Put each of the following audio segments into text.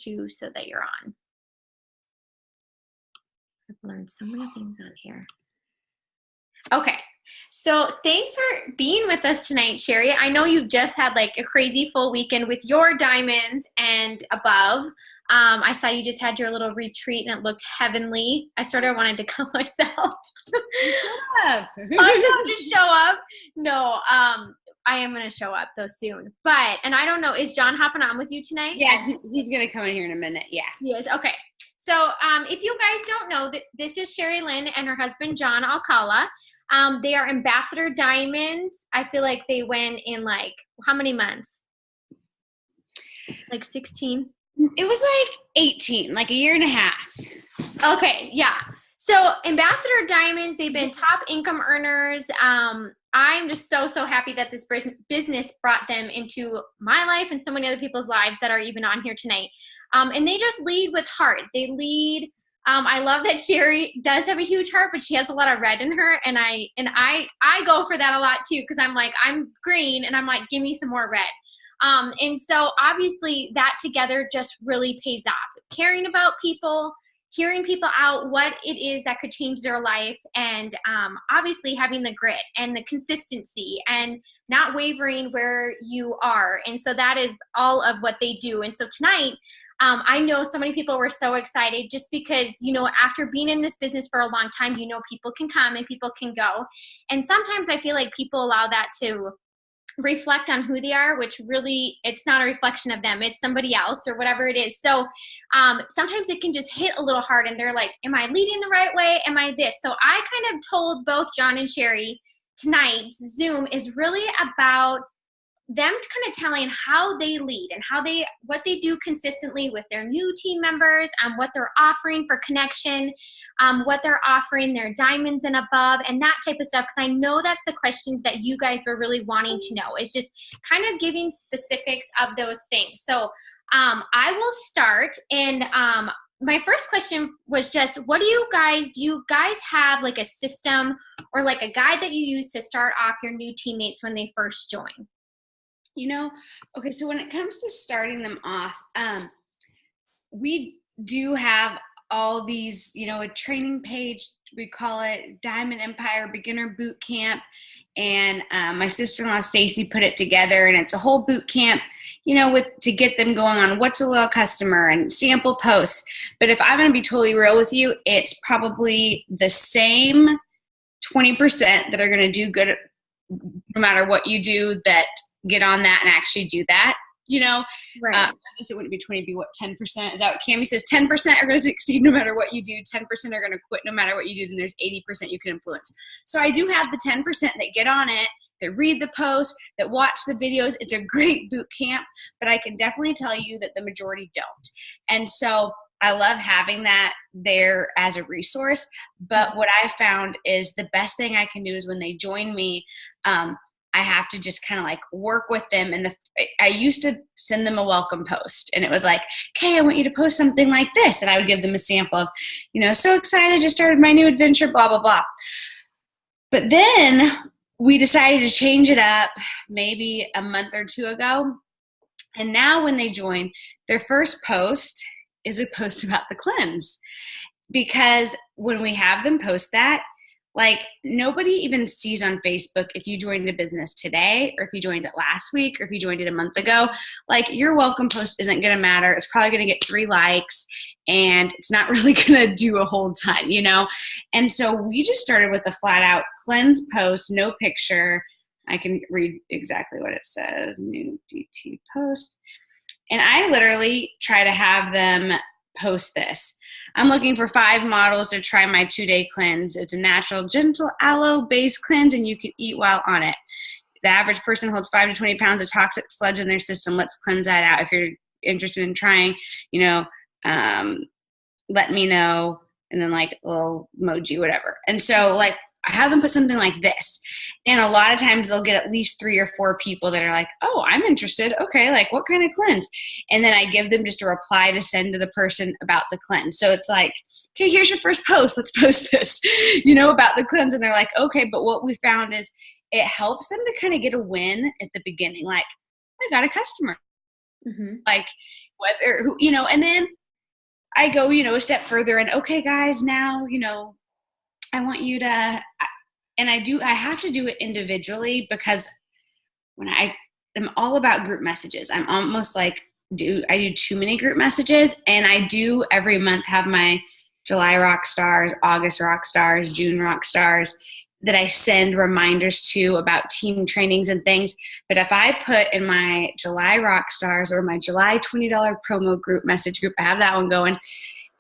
you so that you're on. I've learned so many things on here. Okay, so thanks for being with us tonight, Sherry. I know you've just had like a crazy full weekend with your diamonds and above. I saw you just had your little retreat and it looked heavenly. I sort of wanted to come myself. Show up. I'm not just show up. No, I am going to show up though soon. But, and I don't know, is John hopping on with you tonight? Yeah, he's going to come in here in a minute. Yeah. Yes. Okay. So if you guys don't know, this is SHERILYNN and her husband, John Alcala. They are Ambassador Diamonds. I feel like they went in like, how many months? Like 16? It was like 18, like a year and a half. Okay, yeah. So Ambassador Diamonds, they've been top income earners. I'm just so happy that this business brought them into my life and so many other people's lives that are even on here tonight. And they just lead with heart. They lead. I love that Sherry does have a huge heart, but she has a lot of red in her, and I go for that a lot too, because I'm like, I'm green, and I'm like, give me some more red. And so obviously that together just really pays off. Caring about people, hearing people out, what it is that could change their life, and obviously having the grit and the consistency and not wavering where you are. And so that is all of what they do. And so tonight, I know so many people were so excited just because, you know, after being in this business for a long time, you know, people can come and people can go. And sometimes I feel like people allow that to reflect on who they are, which really, it's not a reflection of them. It's somebody else or whatever it is. So sometimes it can just hit a little hard and they're like, am I leading the right way? Am I this? So I kind of told both John and Sherry tonight, Zoom is really about them kind of telling how they lead and what they do consistently with their new team members, what they're offering for connection, what they're offering their diamonds and above, and that type of stuff. Because I know that's the questions that you guys were really wanting to know, is just kind of giving specifics of those things. So I will start. And my first question was just, do you guys have like a system or like a guide that you use to start off your new teammates when they first join? You know, okay, so when it comes to starting them off, we do have all these, you know, a training page, we call it Diamond Empire Beginner Boot Camp, and my sister-in-law Stacy put it together, and it's a whole boot camp, you know, to get them going on what's a loyal customer and sample posts. But if I'm going to be totally real with you, it's probably the same 20% that are going to do good no matter what you do, that get on that and actually do that, you know. Right. I guess it wouldn't be 20, it'd be what, 10%? Is that what Cammie says? 10% are going to succeed no matter what you do. 10% are going to quit no matter what you do. Then there's 80% you can influence. So I do have the 10% that get on it, that read the post, that watch the videos. It's a great boot camp, but I can definitely tell you that the majority don't. And so I love having that there as a resource. But what I found is the best thing I can do is when they join me, I have to just kind of like work with them. And I used to send them a welcome post, and it was like, okay, I want you to post something like this. And I would give them a sample of, you know, so excited, just started my new adventure, blah, blah, blah. But then we decided to change it up maybe a month or two ago. And now when they join, their first post is a post about the cleanse. Because when we have them post that, like, nobody even sees on Facebook if you joined a business today, or if you joined it last week, or if you joined it a month ago. Like, your welcome post isn't going to matter. It's probably going to get 3 likes, and it's not really going to do a whole ton, you know? And so we just started with a flat out cleanse post, no picture. I can read exactly what it says, new DT post. And I literally try to have them post this. I'm looking for 5 models to try my 2-day cleanse. It's a natural, gentle aloe-based cleanse, and you can eat while on it. The average person holds 5 to 20 pounds of toxic sludge in their system. Let's cleanse that out. If you're interested in trying, you know, let me know. And then like a little emoji, whatever. And so like I have them put something like this. And a lot of times they'll get at least 3 or 4 people that are like, oh, I'm interested. Okay, like what kind of cleanse? And then I give them just a reply to send to the person about the cleanse. So it's like, okay, here's your first post. Let's post this, you know, about the cleanse. And they're like, okay, but what we found is it helps them to kind of get a win at the beginning. Like, I got a customer. like whether, who, and then I go, a step further and, okay, guys, now, I want you to, and I have to do it individually because when I'm all about group messages. I'm almost like, I do too many group messages, and I do every month have my July rock stars, August rock stars, June rock stars that I send reminders to about team trainings and things. But if I put in my July rock stars or my July $20 promo group message group, I have that one going,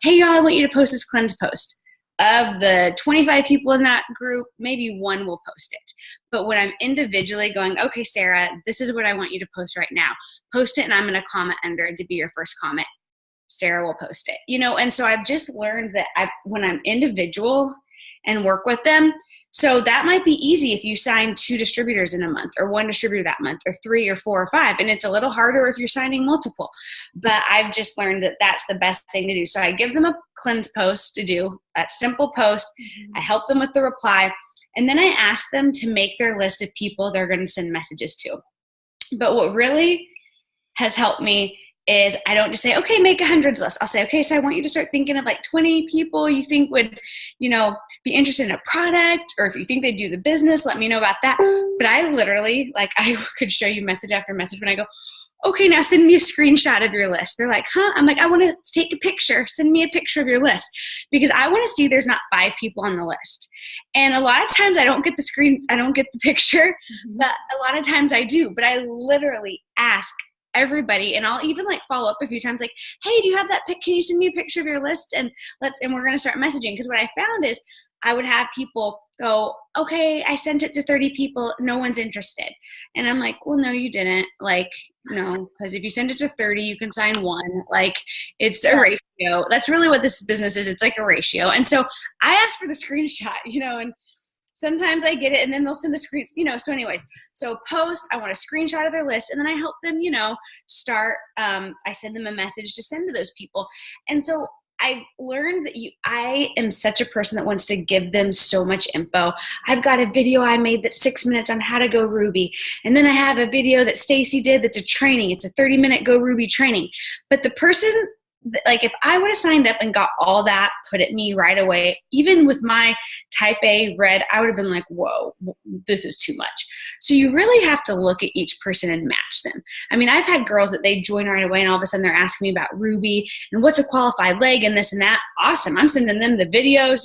hey y'all, I want you to post this cleanse post. Of the 25 people in that group, maybe one will post it. But when I'm individually going, okay, Sarah, this is what I want you to post right now. Post it, and I'm going to comment under it to be your first comment. Sarah will post it. And so I've just learned that when I'm individual and work with them, so that might be easy if you sign 2 distributors in a month, or 1 distributor that month, or 3 or 4 or 5. And it's a little harder if you're signing multiple. But I've just learned that that's the best thing to do. So I give them a cleanse post to do, that simple post. I help them with the reply. And then I ask them to make their list of people they're going to send messages to. But what really has helped me is I don't just say, okay, make a hundreds list. I'll say, okay, so I want you to start thinking of like 20 people you think would, be interested in a product, or if you think they do the business, let me know about that. But I literally, I could show you message after message when I go, okay, now send me a screenshot of your list. They're like, huh? I'm like, I want to take a picture. Send me a picture of your list, because I want to see there's not 5 people on the list. And a lot of times I don't get the picture, but a lot of times I do. But I literally ask everybody, and I'll even follow up a few times, hey, do you have that pic? Can you send me a picture of your list? And we're going to start messaging. Because what I found is I would have people go, okay, I sent it to 30 people. No one's interested. And I'm like, well, no, you didn't. No, because if you send it to 30, you can sign 1. It's a ratio. That's really what this business is. It's like a ratio. And so I asked for the screenshot, and sometimes I get it, and then they'll send the screen, so anyways, so post, I want a screenshot of their list, and then I help them, start, I send them a message to send to those people. And so I learned that I am such a person that wants to give them so much info. I've got a video I made that's 6 minutes on how to go Ruby. And then I have a video that Stacy did that's a training. It's a 30-minute Go Ruby training. But the person, if I would have signed up and got all that put at me right away, even with my type A red, I would have been like, whoa, this is too much. So you really have to look at each person and match them. I mean, I've had girls that they join right away and all of a sudden they're asking me about Ruby and what's a qualified leg and this and that. Awesome. I'm sending them the videos,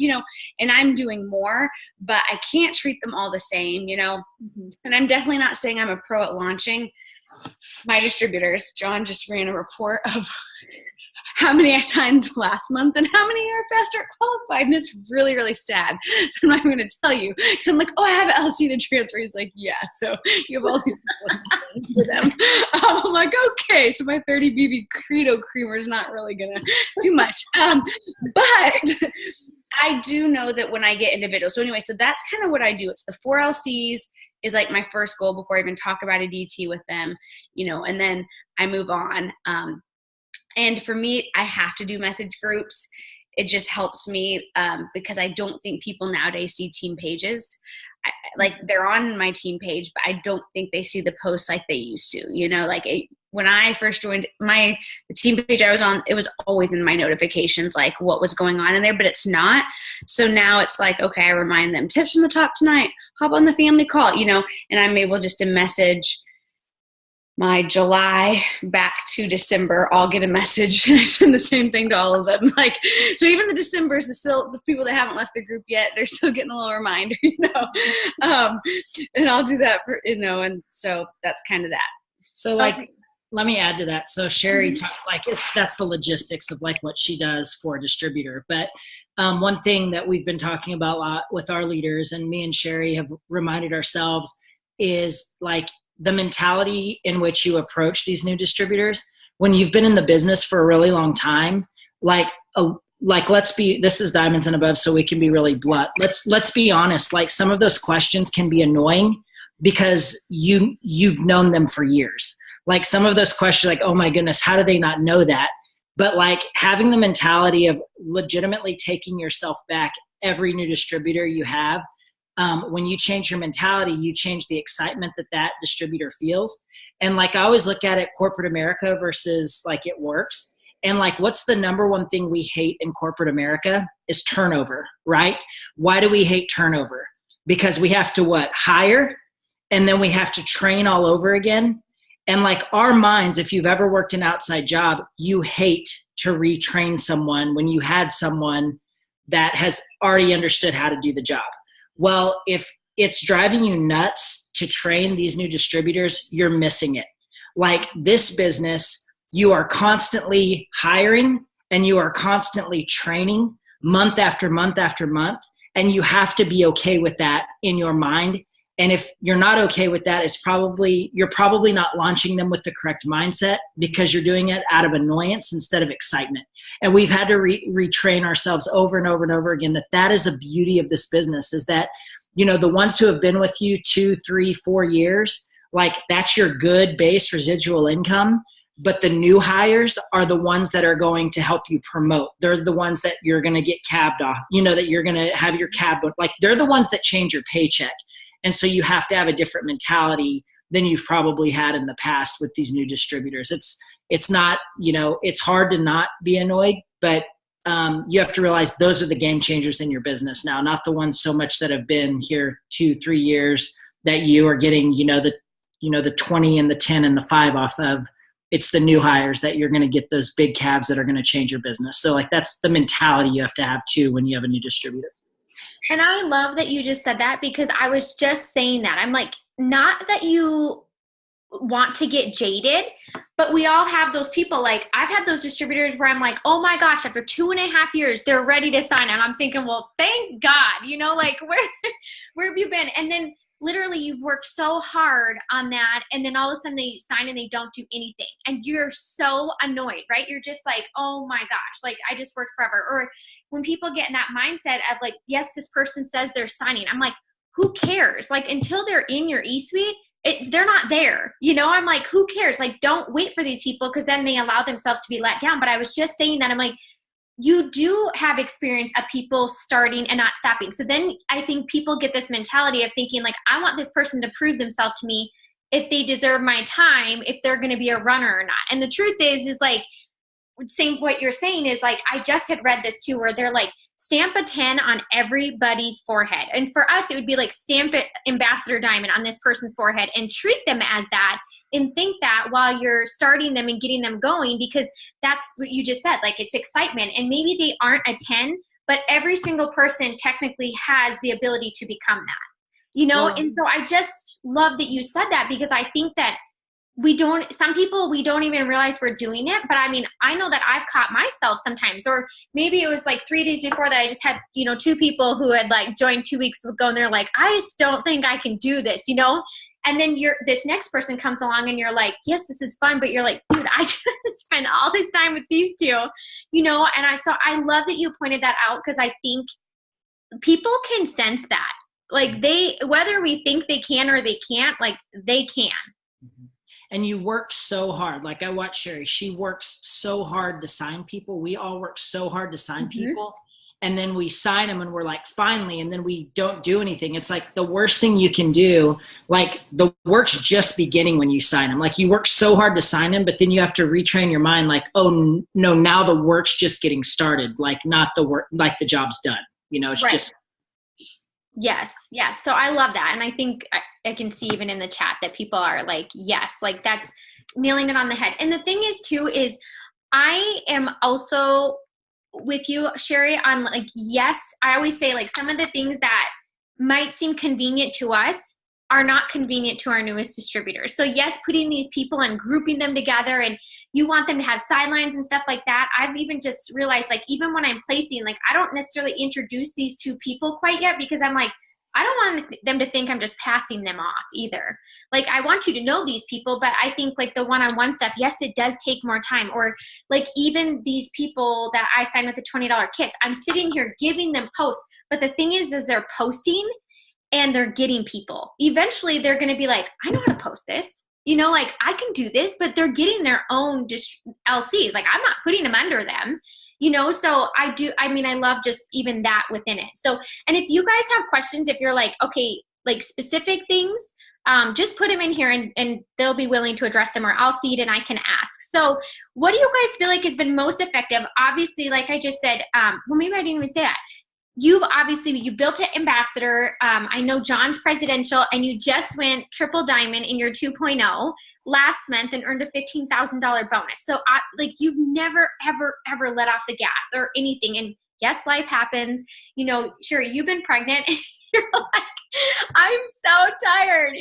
and I'm doing more, but I can't treat them all the same, and I'm definitely not saying I'm a pro at launching. My distributors, John just ran a report of how many I signed last month and how many are fast start qualified. And it's really, really sad. So I'm not even going to tell you. So I'm like, oh, I have an LC to transfer. He's like, yeah. So you have all these people for them. I'm like, okay. So my 30 BB Credo creamer is not really going to do much. But I do know that when I get individuals. So anyway, so that's kind of what I do. It's the 4 LCs is my first goal before I even talk about a DT with them, and then I move on. And for me, I have to do message groups. It just helps me because I don't think people nowadays see team pages. They're on my team page, but I don't think they see the posts like they used to. When I first joined the team page I was on, it was always in my notifications, what was going on in there, but it's not. So now it's okay, I remind them, tips from the top tonight, hop on the family call, and I'm able just to message my July back to December, I'll get a message and I send the same thing to all of them. So even the Decembers, the people that haven't left the group yet, they're still getting a little reminder, and I'll do that for, and so that's kind of that. So let me add to that. So Sherry talked, that's the logistics of what she does for a distributor. But one thing that we've been talking about a lot with our leaders, and me and Sherry have reminded ourselves, is the mentality in which you approach these new distributors. When you've been in the business for a really long time, this is diamonds and above, so we can be really blunt. Let's be honest. Some of those questions can be annoying because you've known them for years. Some of those questions, oh my goodness, how do they not know that? But having the mentality of legitimately taking yourself back every new distributor you have, when you change your mentality, you change the excitement that distributor feels. And like, I always look at it, corporate America versus like it works. And like, what's the number one thing we hate in corporate America is turnover, right? Why do we hate turnover? Because we have to what? Hire, and then we have to train all over again. And like our minds, if you've ever worked an outside job, you hate to retrain someone when you had someone that has already understood how to do the job. Well, if it's driving you nuts to train these new distributors, you're missing it. Like this business, you are constantly hiring and you are constantly training month after month after month. And you have to be okay with that in your mind. And if you're not okay with that, you're probably not launching them with the correct mindset, because you're doing it out of annoyance instead of excitement. And we've had to retrain ourselves over and over and over again that is a beauty of this business, is that, you know, the ones who have been with you 2, 3, 4 years, like that's your good base residual income. But the new hires are the ones that are going to help you promote. They're the ones that you're going to get cabbed off, you know, that you're going to have your cab book. Like they're the ones that change your paycheck. And so you have to have a different mentality than you've probably had in the past with these new distributors. It's not, you know, it's hard to not be annoyed, but you have to realize those are the game changers in your business now, not the ones so much that have been here 2, 3 years that you are getting, the 20 and the 10 and the 5 off of. It's the new hires that you're going to get those big cabs that are going to change your business. So like that's the mentality you have to have too when you have a new distributor. And I love that you just said that, because I was just saying that. I'm like, not that you want to get jaded, but we all have those people. Like I've had those distributors where I'm like, oh my gosh, after 2.5 years, they're ready to sign. And I'm thinking, well, thank God, you know, like where have you been? And then literally you've worked so hard on that. And then all of a sudden they sign and they don't do anything. And you're so annoyed, right? You're just like, oh my gosh, like I just worked forever. Or when people get in that mindset of like, yes, this person says they're signing. I'm like, who cares? Like until they're in your e-suite, they're not there. You know, I'm like, who cares? Like, don't wait for these people, because then they allow themselves to be let down. But I was just saying that, I'm like, you do have experience of people starting and not stopping. So then I think people get this mentality of thinking like, I want this person to prove themselves to me if they deserve my time, if they're going to be a runner or not. And the truth is like, saying what you're saying is like, I just had read this too, where they're like, stamp a 10 on everybody's forehead. And for us, it would be like stamp it ambassador diamond on this person's forehead and treat them as that, and think that while you're starting them and getting them going, because that's what you just said, like it's excitement. And maybe they aren't a 10, but every single person technically has the ability to become that, you know? And so I just love that you said that, because I think that some people, we don't even realize we're doing it. But I mean, I know that I've caught myself sometimes, or maybe it was like 3 days before that I just had, 2 people who had like joined 2 weeks ago, and they're like, I just don't think I can do this, And then this next person comes along and you're like, yes, this is fun. But you're like, dude, I just spent all this time with these two, And I love that you pointed that out, because I think people can sense that. Like whether we think they can or they can't, like they can. And you work so hard. Like I watch Sherry, she works so hard to sign people. We all work so hard to sign people. And then we sign them and we're like, finally, and then we don't do anything. It's like the worst thing you can do. Like the work's just beginning when you sign them. Like you work so hard to sign them, but then you have to retrain your mind like, oh no, now the work's just getting started. Like not the work, like the job's done. It's right. just. Yes. So I love that. And I think I can see even in the chat that people are like, yes, like that's nailing it on the head. And the thing is too, is I am also with you, Sherry, on like, yes, I always say like some of the things that might seem convenient to us are not convenient to our newest distributors. So yes, putting these people and grouping them together, and you want them to have sidelines and stuff like that. I've even just realized, like, even when I'm placing, like, I don't necessarily introduce these 2 people quite yet, because I'm like, I don't want them to think I'm just passing them off either. Like, I want you to know these people, but I think like the one-on-one stuff, yes, it does take more time. Or like even these people that I sign with the $20 kits, I'm sitting here giving them posts. But the thing is they're posting and they're getting people. Eventually they're going to be like, I know how to post this. Like I can do this, but they're getting their own LCs. Like I'm not putting them under them. So I love just even that within it. So, and if you guys have questions, if you're like, okay, like specific things, just put them in here and they'll be willing to address them, or I'll see it and I can ask. So what do you guys feel like has been most effective? Obviously, like I just said, well, maybe I didn't even say that. You built an ambassador. I know John's presidential, and you just went triple diamond in your 2.0 last month and earned a $15,000 bonus. So you've never, ever, ever let off the gas or anything. And yes, life happens. Sherry, you've been pregnant. And you're like, I'm so tired.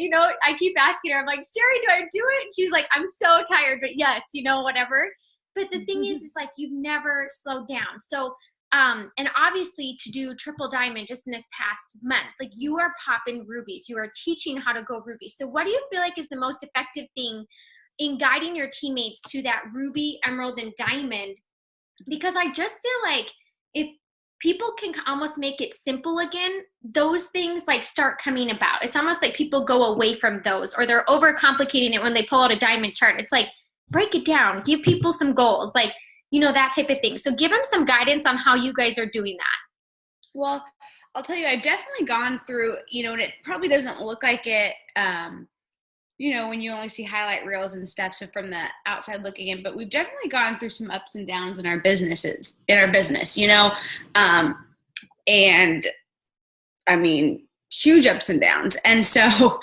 I keep asking her, I'm like, Sherry, do I do it? And she's like, I'm so tired, but yes, whatever. But the thing is like, you've never slowed down. So, and obviously to do triple diamond just in this past month, like you are popping rubies, you are teaching how to go rubies. So what do you feel like is the most effective thing in guiding your teammates to that ruby, emerald, and diamond? Because I just feel like if people can almost make it simple again, those things like start coming about. It's almost like people go away from those, or they're overcomplicating it when they pull out a diamond chart. It's like, break it down, give people some goals, like, that type of thing. So give them some guidance on how you guys are doing that. Well, I'll tell you, I've definitely gone through, and it probably doesn't look like it, when you only see highlight reels and stuff, so from the outside looking in, but we've definitely gone through some ups and downs in our business, and I mean, huge ups and downs. And so,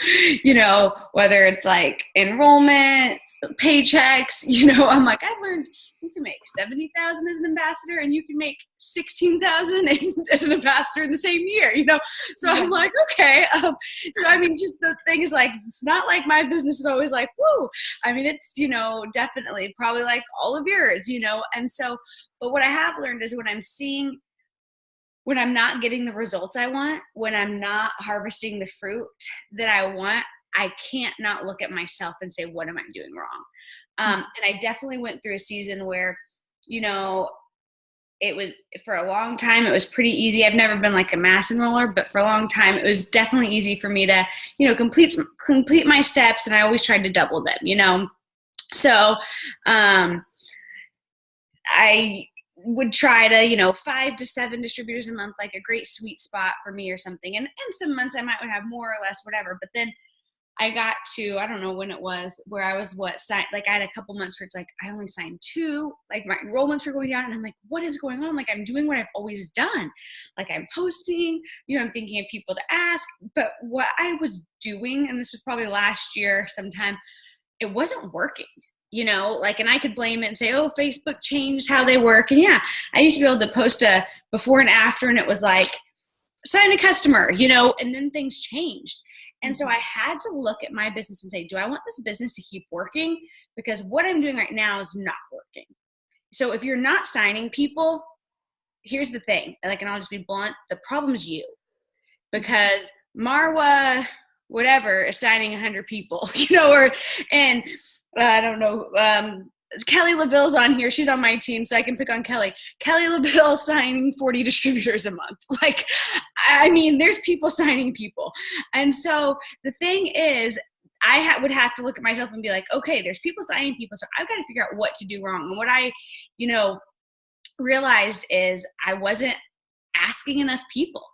whether it's like enrollment, paychecks, I'm like, I've learned you can make $70,000 as an ambassador and you can make $16,000 as an ambassador in the same year, So I'm like, okay. So I mean, just the thing is like, it's not like my business is always like, woo. I mean, it's, definitely probably like all of yours, And so, but what I have learned is when I'm not getting the results I want, when I'm not harvesting the fruit that I want, I can't not look at myself and say, what am I doing wrong? And I definitely went through a season where, it was, for a long time, it was pretty easy. I've never been like a mass enroller, but for a long time, it was definitely easy for me to, complete my steps. And I always tried to double them, So I would try to, 5 to 7 distributors a month, like a great sweet spot for me or something. And some months I might have more or less, whatever. But then I got to, I don't know when it was, where I was I had a couple months where it's like, I only signed 2, like my enrollments were going down, and I'm like, what is going on? Like, I'm doing what I've always done. Like, I'm posting, I'm thinking of people to ask, but what I was doing, and this was probably last year sometime, it wasn't working. And I could blame it and say, oh, Facebook changed how they work. And yeah, I used to be able to post a before and after, and it was like, sign a customer, and then things changed. And so I had to look at my business and say, do I want this business to keep working? Because what I'm doing right now is not working. So if you're not signing people, here's the thing, and I'll just be blunt, the problem's you. Because Marwa, whatever, is signing 100 people, and I don't know, Kelly LaVille's on here. She's on my team, so I can pick on Kelly. Kelly LaVille signing 40 distributors a month. Like, I mean, there's people signing people. And so the thing is, I would have to look at myself and be like, okay, there's people signing people, so I've got to figure out what to do wrong. And what I, realized is I wasn't asking enough people.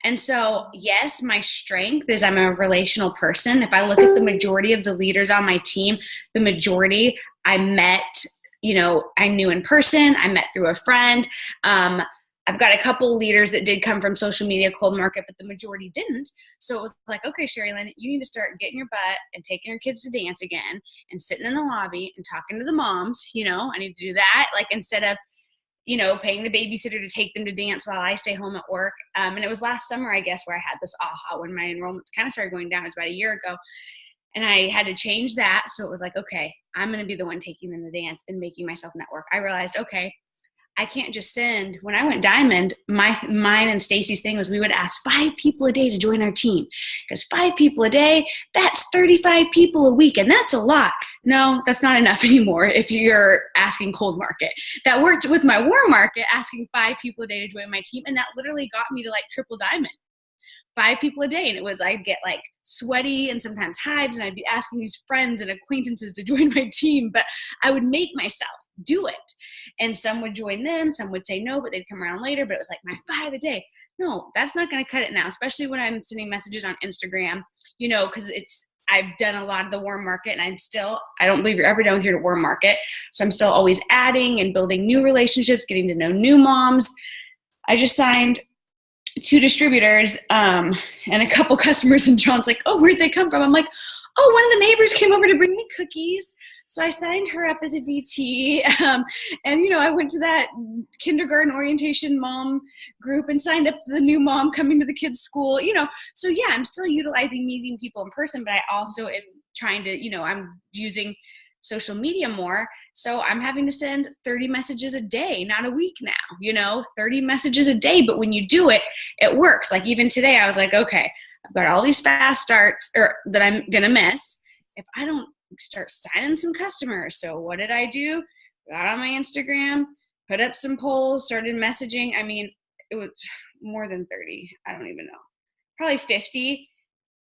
And so, yes, my strength is I'm a relational person. If I look at the majority of the leaders on my team, the majority I met, I knew in person, I met through a friend. I've got a couple leaders that did come from social media, cold market, but the majority didn't. So it was like, okay, Sherilyn, you need to start getting your butt and taking your kids to dance again and sitting in the lobby and talking to the moms. I need to do that. Like, instead of, paying the babysitter to take them to dance while I stay home at work. And it was last summer, I guess, where I had this aha when my enrollments kind of started going down. It was about a year ago. And I had to change that. So it was like, okay, I'm going to be the one taking them to dance and making myself network. I realized, okay, I can't just send. When I went diamond, mine and Stacy's thing was we would ask 5 people a day to join our team, because 5 people a day, that's 35 people a week, and that's a lot. No, that's not enough anymore if you're asking cold market. That worked with my warm market, asking 5 people a day to join my team, and that literally got me to like triple diamond. 5 people a day, and it was, I'd get like sweaty and sometimes hives, and I'd be asking these friends and acquaintances to join my team, but I would make myself do it. And some would join then, some would say no, but they'd come around later. But it was like, my 5 a day. No, that's not going to cut it now, especially when I'm sending messages on Instagram, because I've done a lot of the warm market, and I don't believe you're ever done with your warm market. So I'm still always adding and building new relationships, getting to know new moms. I just signed 2 distributors and a couple customers, and John's like, oh, where'd they come from? I'm like, oh, one of the neighbors came over to bring me cookies. So I signed her up as a DT. And, I went to that kindergarten orientation mom group and signed up the new mom coming to the kids' school, So yeah, I'm still utilizing meeting people in person, but I also am trying to, I'm using social media more. So I'm having to send 30 messages a day, not a week now, 30 messages a day. But when you do it, it works. Like even today, I was like, okay, I've got all these fast starts that I'm going to miss if I don't start signing some customers. So what did I do? Got on my Instagram, put up some polls, started messaging. I mean, it was more than 30. I don't even know. Probably 50.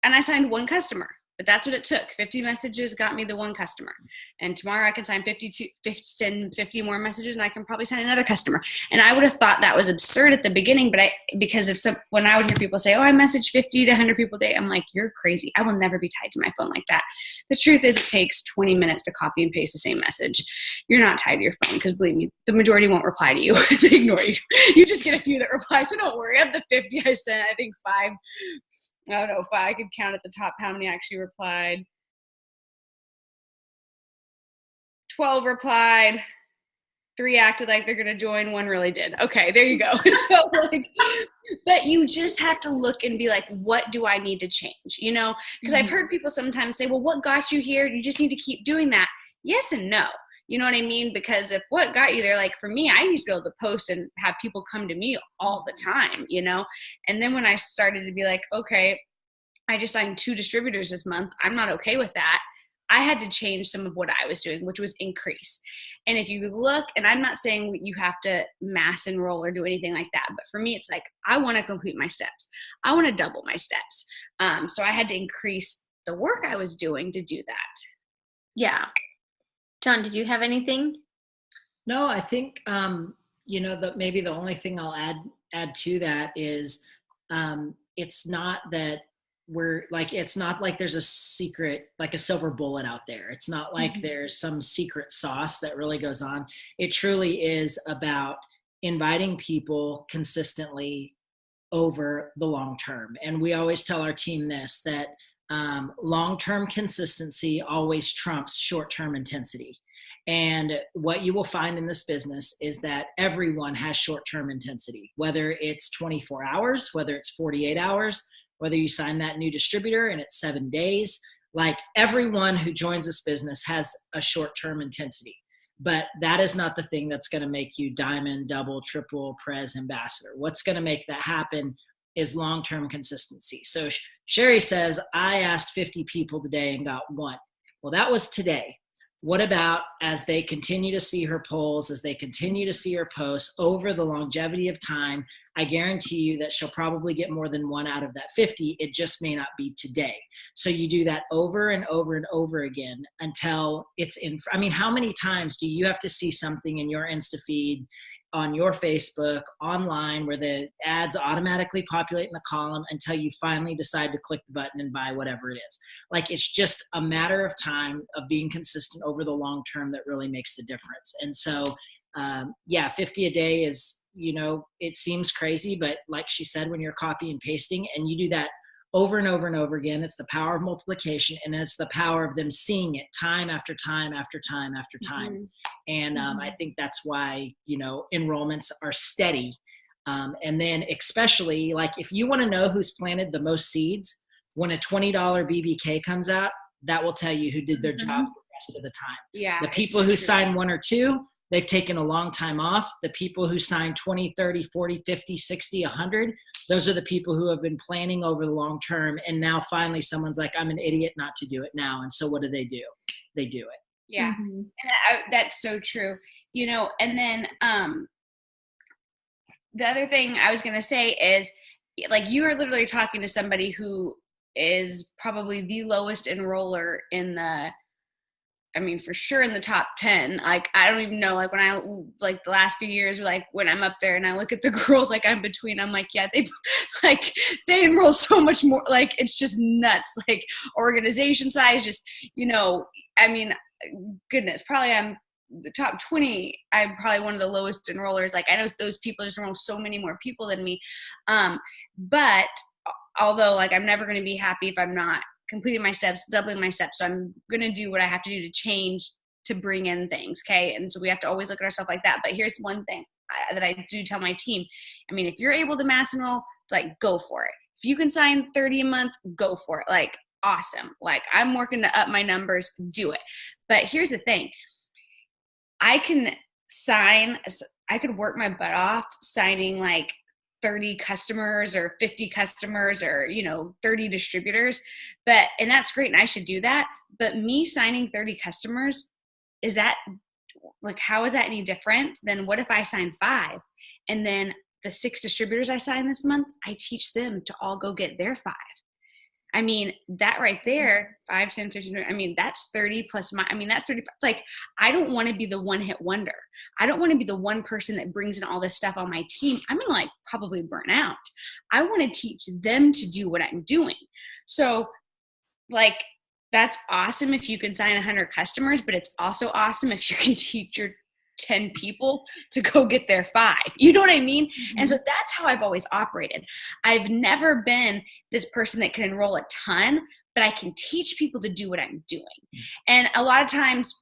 And I signed 1 customer. But that's what it took. 50 messages got me the 1 customer. And tomorrow I can sign 50 more messages, and I can probably sign another customer. And I would have thought that was absurd at the beginning, but because when I would hear people say, oh, I message 50 to 100 people a day, I'm like, you're crazy. I will never be tied to my phone like that. The truth is it takes 20 minutes to copy and paste the same message. You're not tied to your phone because believe me, the majority won't reply to you. They ignore you. You just get a few that reply. So don't worry. Of the 50 I sent, I think 5. I don't know if I could count at the top how many actually replied. 12 replied. 3 acted like they're going to join. 1 really did. Okay, there you go. So but you just have to look and be like, what do I need to change? Because I've heard people sometimes say, well, what got you here? You just need to keep doing that. Yes and no. You know what I mean? Because if what got you there, like for me, I used to be able to post and have people come to me all the time, And then when I started to be like, okay, I just signed 2 distributors this month. I'm not okay with that. I had to change some of what I was doing, which was increase. And if you look, and I'm not saying you have to mass enroll or do anything like that, but for me, it's like, I want to complete my steps. I want to double my steps. So I had to increase the work I was doing to do that. Yeah. John, did you have anything? No, I think, maybe the only thing I'll add to that is it's not that it's not like there's a secret, like a silver bullet out there. It's not like there's some secret sauce that really goes on. It truly is about inviting people consistently over the long term. And we always tell our team this, that long-term consistency always trumps short-term intensity. And what you will find in this business is that everyone has short-term intensity, whether it's 24 hours, whether it's 48 hours, whether you sign that new distributor and it's 7 days. Like everyone who joins this business has a short-term intensity, but that is not the thing that's going to make you diamond, double, triple, prez, ambassador. What's going to make that happen is long-term consistency. So Sherry says, I asked 50 people today and got 1. Well, that was today. What about as they continue to see her polls, as they continue to see her posts over the longevity of time? I guarantee you that she'll probably get more than 1 out of that 50. It just may not be today. So you do that over and over and over again until it's how many times do you have to see something in your Insta feed, on your Facebook, online, where the ads automatically populate in the column until you finally decide to click the button and buy whatever it is? Like, it's just a matter of time of being consistent over the long term that really makes the difference. And so, 50 a day is, it seems crazy, but like she said, when you're copy and pasting and you do that over and over and over again, it's the power of multiplication, and it's the power of them seeing it time after time after time after time. And I think that's why, enrollments are steady. And then especially, like, if you want to know who's planted the most seeds, when a $20 BBK comes out, that will tell you who did their job the rest of the time. Yeah. The people who sign 1 or 2, they've taken a long time off. The people who sign 20, 30, 40, 50, 60, 100, those are the people who have been planning over the long term. And now finally someone's like, I'm an idiot not to do it now. And so what do? They do it. Yeah. And that's so true. And then the other thing I was going to say is, like, you are literally talking to somebody who is probably the lowest enroller in the I mean, for sure in the top 10. Like, I don't even know, like when I, like the last few years, like when I'm up there and I look at the girls, like I'm between, I'm like, yeah, they enroll so much more. Like, it's just nuts. Like organization size, just, I mean, goodness, probably I'm the top 20. I'm probably one of the lowest enrollers. Like I know those people just enroll so many more people than me. But although like, I'm never going to be happy if I'm not completing my steps, doubling my steps. So I'm going to do what I have to do to change, to bring in things. Okay. And so we have to always look at ourselves like that. But here's one thing that I do tell my team. I mean, if you're able to mass enroll, it's like, go for it. If you can sign 30 a month, go for it. Like, awesome. Like I'm working to up my numbers, do it. But here's the thing. I could work my butt off signing like 30 customers or 50 customers or, 30 distributors, and that's great. And I should do that. But me signing 30 customers, is that like, how is that any different than what if I sign 5 and then the 6 distributors I sign this month, I teach them to all go get their 5. I mean, that right there, 5, 10, 15, I mean, that's 30 plus that's 30. Like, I don't want to be the one hit wonder. I don't want to be the one person that brings in all this stuff on my team. I'm going to like probably burn out. I want to teach them to do what I'm doing. So like, that's awesome if you can sign 100 customers, but it's also awesome if you can teach your 10 people to go get their 5. You know what I mean? Mm-hmm. And so that's how I've always operated. I've never been this person that can enroll a ton, but I can teach people to do what I'm doing. And a lot of times,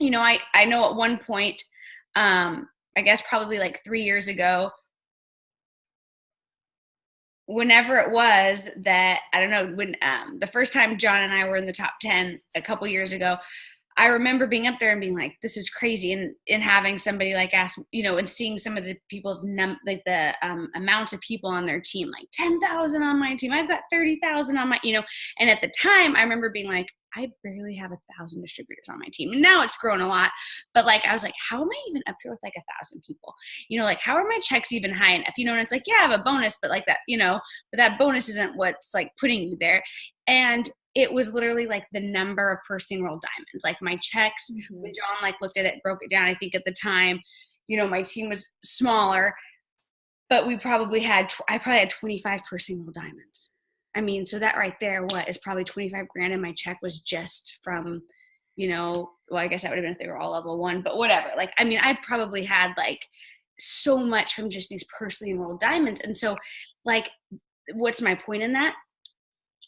I know at one point, I guess probably like 3 years ago, whenever it was that, I don't know, when the first time John and I were in the top 10 a couple years ago, I remember being up there and being like, this is crazy. And having somebody like ask, and seeing some of the people's amounts of people on their team, like 10,000 on my team. I've got 30,000 on my, and at the time I remember being like, I barely have 1,000 distributors on my team. And now it's grown a lot, but like, I was like, how am I even up here with like 1,000 people? Like, how are my checks even high enough? And it's like, yeah, I have a bonus, but like that, but that bonus isn't what's like putting you there. And it was literally like the number of personally enrolled diamonds. Like my checks, when John like looked at it, broke it down, I think at the time, my team was smaller, but I probably had 25 personally enrolled diamonds. I mean, so that right there, is probably 25 grand, and my check was just from, well, I guess that would have been if they were all level 1, but whatever. Like, I mean, I probably had like so much from just these personally enrolled diamonds. And so like, what's my point in that?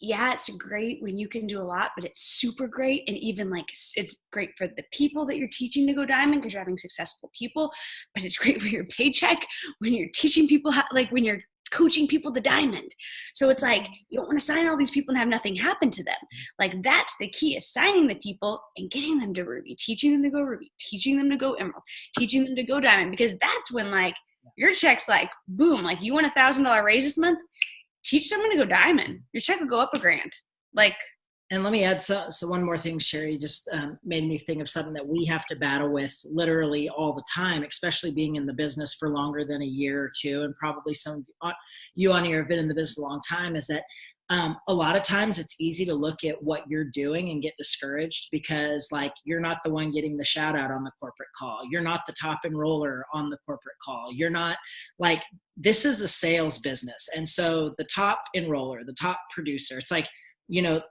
Yeah, it's great when you can do a lot, but it's super great. And even like, it's great for the people that you're teaching to go diamond because you're having successful people, but it's great for your paycheck when you're teaching people when you're coaching people to diamond. So it's like, you don't want to sign all these people and have nothing happen to them. Like, that's the key, is signing the people and getting them to ruby, teaching them to go ruby, teaching them to go emerald, teaching them to go diamond, because that's when like your check's like, boom, like you want $1,000 raise this month, teach someone to go diamond, your check will go up $1,000. Like, and let me add so one more thing, Sherry, just made me think of something that we have to battle with literally all the time, especially being in the business for longer than a year or two. And probably some of you on here have been in the business a long time, is that a lot of times it's easy to look at what you're doing and get discouraged because like, you're not the one getting the shout out on the corporate call. You're not the top enroller on the corporate call. You're not like, this is a sales business. And so the top enroller, the top producer, it's like,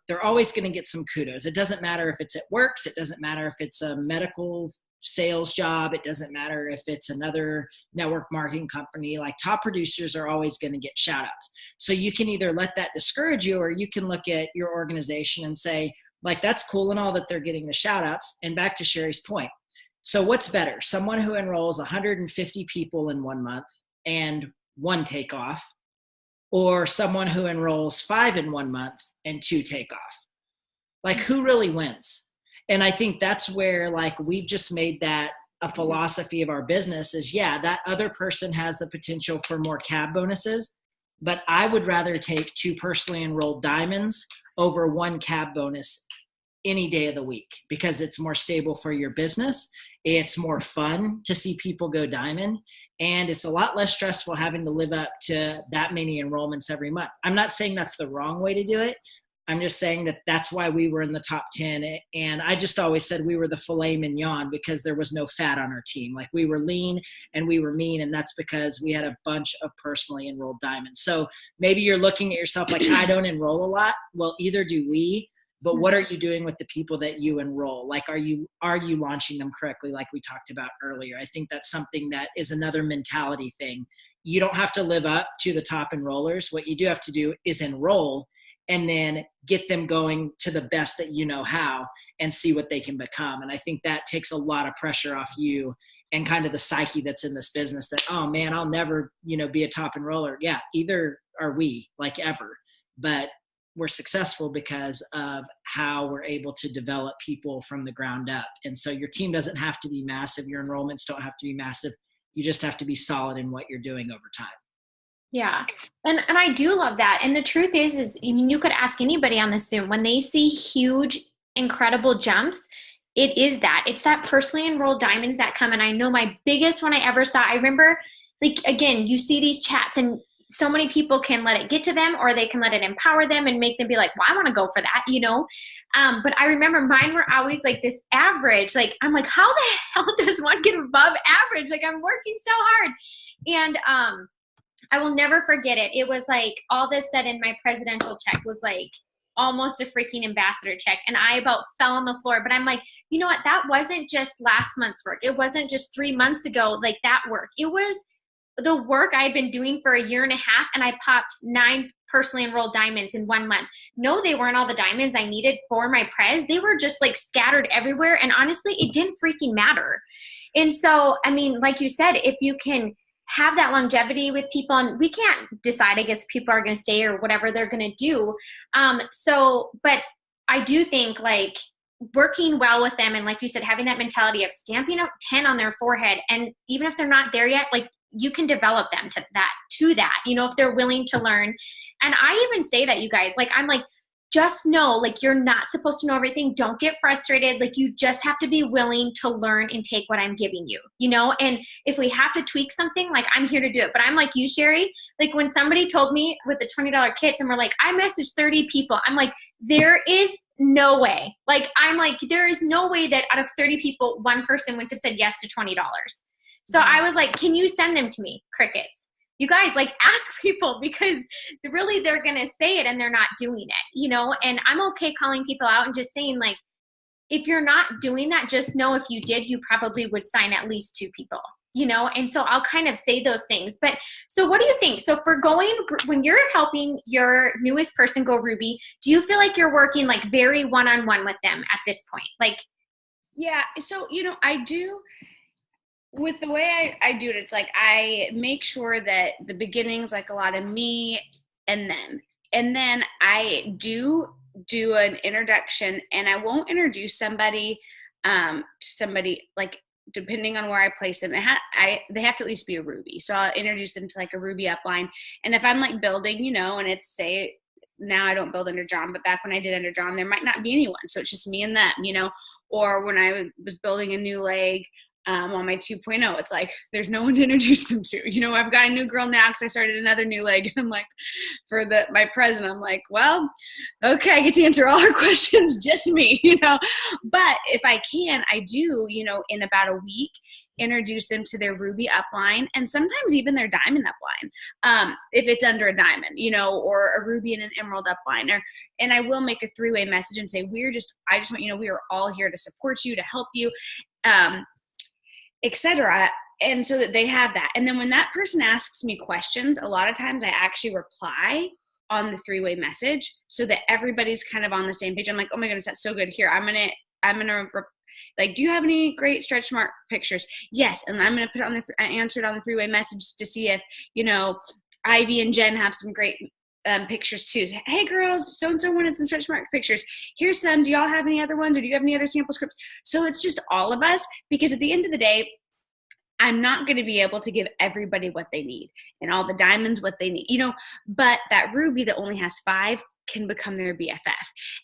they're always going to get some kudos. It doesn't matter if it's at Works. It doesn't matter if it's a medical sales job. It doesn't matter if it's another network marketing company. Like, top producers are always going to get shout outs. So you can either let that discourage you, or you can look at your organization and say, like, that's cool and all that they're getting the shout outs. And back to Sherry's point. So what's better? Someone who enrolls 150 people in 1 month and 1 takeoff, or someone who enrolls 5 in 1 month and 2 takeoff? Like, who really wins? And I think that's where like, we've just made that a philosophy of our business is, yeah, that other person has the potential for more cab bonuses, but I would rather take 2 personally enrolled diamonds over 1 cab bonus any day of the week, because it's more stable for your business. It's more fun to see people go diamond, and it's a lot less stressful having to live up to that many enrollments every month. I'm not saying that's the wrong way to do it. I'm just saying that that's why we were in the top 10. And I just always said we were the filet mignon because there was no fat on our team. Like we were lean and we were mean. And that's because we had a bunch of personally enrolled diamonds. So maybe you're looking at yourself like, I don't enroll a lot. Well, either do we, but what are you doing with the people that you enroll? Like, are you launching them correctly? Like we talked about earlier. I think that's something that is another mentality thing. You don't have to live up to the top enrollers. What you do have to do is enroll and then get them going to the best that you know how and see what they can become. And I think that takes a lot of pressure off you and kind of the psyche that's in this business that, oh man, I'll never, be a top enroller. Yeah, either are we, like ever, but we're successful because of how we're able to develop people from the ground up. And so your team doesn't have to be massive. Your enrollments don't have to be massive. You just have to be solid in what you're doing over time. Yeah. And I do love that. And the truth is you could ask anybody on this Zoom when they see huge, incredible jumps, it is that. It's that personally enrolled diamonds that come. And I know my biggest one I ever saw, I remember, like, again, you see these chats and so many people can let it get to them or they can let it empower them and make them be like, well, I want to go for that, But I remember mine were always like this average. Like, I'm like, how the hell does one get above average? Like, I'm working so hard. And, I will never forget it. It was like all this said in my presidential check was like almost a freaking ambassador check. And I about fell on the floor, but I'm like, you know what? That wasn't just last month's work. It wasn't just 3 months ago, like that work. It was the work I had been doing for a year and a half. And I popped 9 personally enrolled diamonds in 1 month. No, they weren't all the diamonds I needed for my prez. They were just like scattered everywhere. And honestly, it didn't freaking matter. And so, I mean, like you said, if you can have that longevity with people, and we can't decide, I guess, people are going to stay or whatever they're going to do. But I do think like working well with them. And like you said, having that mentality of stamping up 10 on their forehead. And even if they're not there yet, like you can develop them to that, if they're willing to learn. And I even say that, you guys, like, I'm like, just know, like, you're not supposed to know everything. Don't get frustrated. Like, you just have to be willing to learn and take what I'm giving you, And if we have to tweak something, like, I'm here to do it. But I'm like you, Sherry. Like, when somebody told me with the $20 kits and we're like, I messaged 30 people. I'm like, there is no way. Like, I'm like, there is no way that out of 30 people, one person wouldn't have said yes to $20. So I was like, can you send them to me? Crickets. You guys, like, ask people because really they're going to say it and they're not doing it, And I'm okay calling people out and just saying, like, if you're not doing that, just know if you did, you probably would sign at least 2 people, And so I'll kind of say those things. But so what do you think? So when you're helping your newest person go Ruby, do you feel like you're working like very one-on-one with them at this point? Like, yeah. So, I do. With the way I do it, it's like I make sure that the beginning's like a lot of me and them. And then I do an introduction, and I won't introduce somebody to somebody, like, depending on where I place them. They have to at least be a Ruby. So I'll introduce them to like a Ruby upline. And if I'm like building, and it's, say, now I don't build under John, but back when I did under John, there might not be anyone. So it's just me and them, or when I was building a new leg, on my 2.0, it's like there's no one to introduce them to. I've got a new girl now because I started another new leg. And I'm like, for my present, I'm like, well, okay, I get to answer all her questions, just me, But if I can, I do, in about a week, introduce them to their Ruby upline and sometimes even their diamond upline, if it's under a diamond, or a Ruby and an emerald upline. And I will make a 3-way message and say, I just want we are all here to support you, to help you, etc. And so that they have that. And then when that person asks me questions, a lot of times I actually reply on the 3-way message so that everybody's kind of on the same page. I'm like, oh my goodness, that's so good. Here, I'm going to like, do you have any great stretch mark pictures? Yes. And I'm going to put it on answer it on the 3-way message to see if, Ivy and Jen have some great pictures too. Hey girls, so-and-so wanted some stretch mark pictures. Here's some. Do y'all have any other ones, or do you have any other sample scripts? So it's just all of us, because at the end of the day, I'm not going to be able to give everybody what they need and all the diamonds what they need, but that Ruby that only has 5 can become their BFF.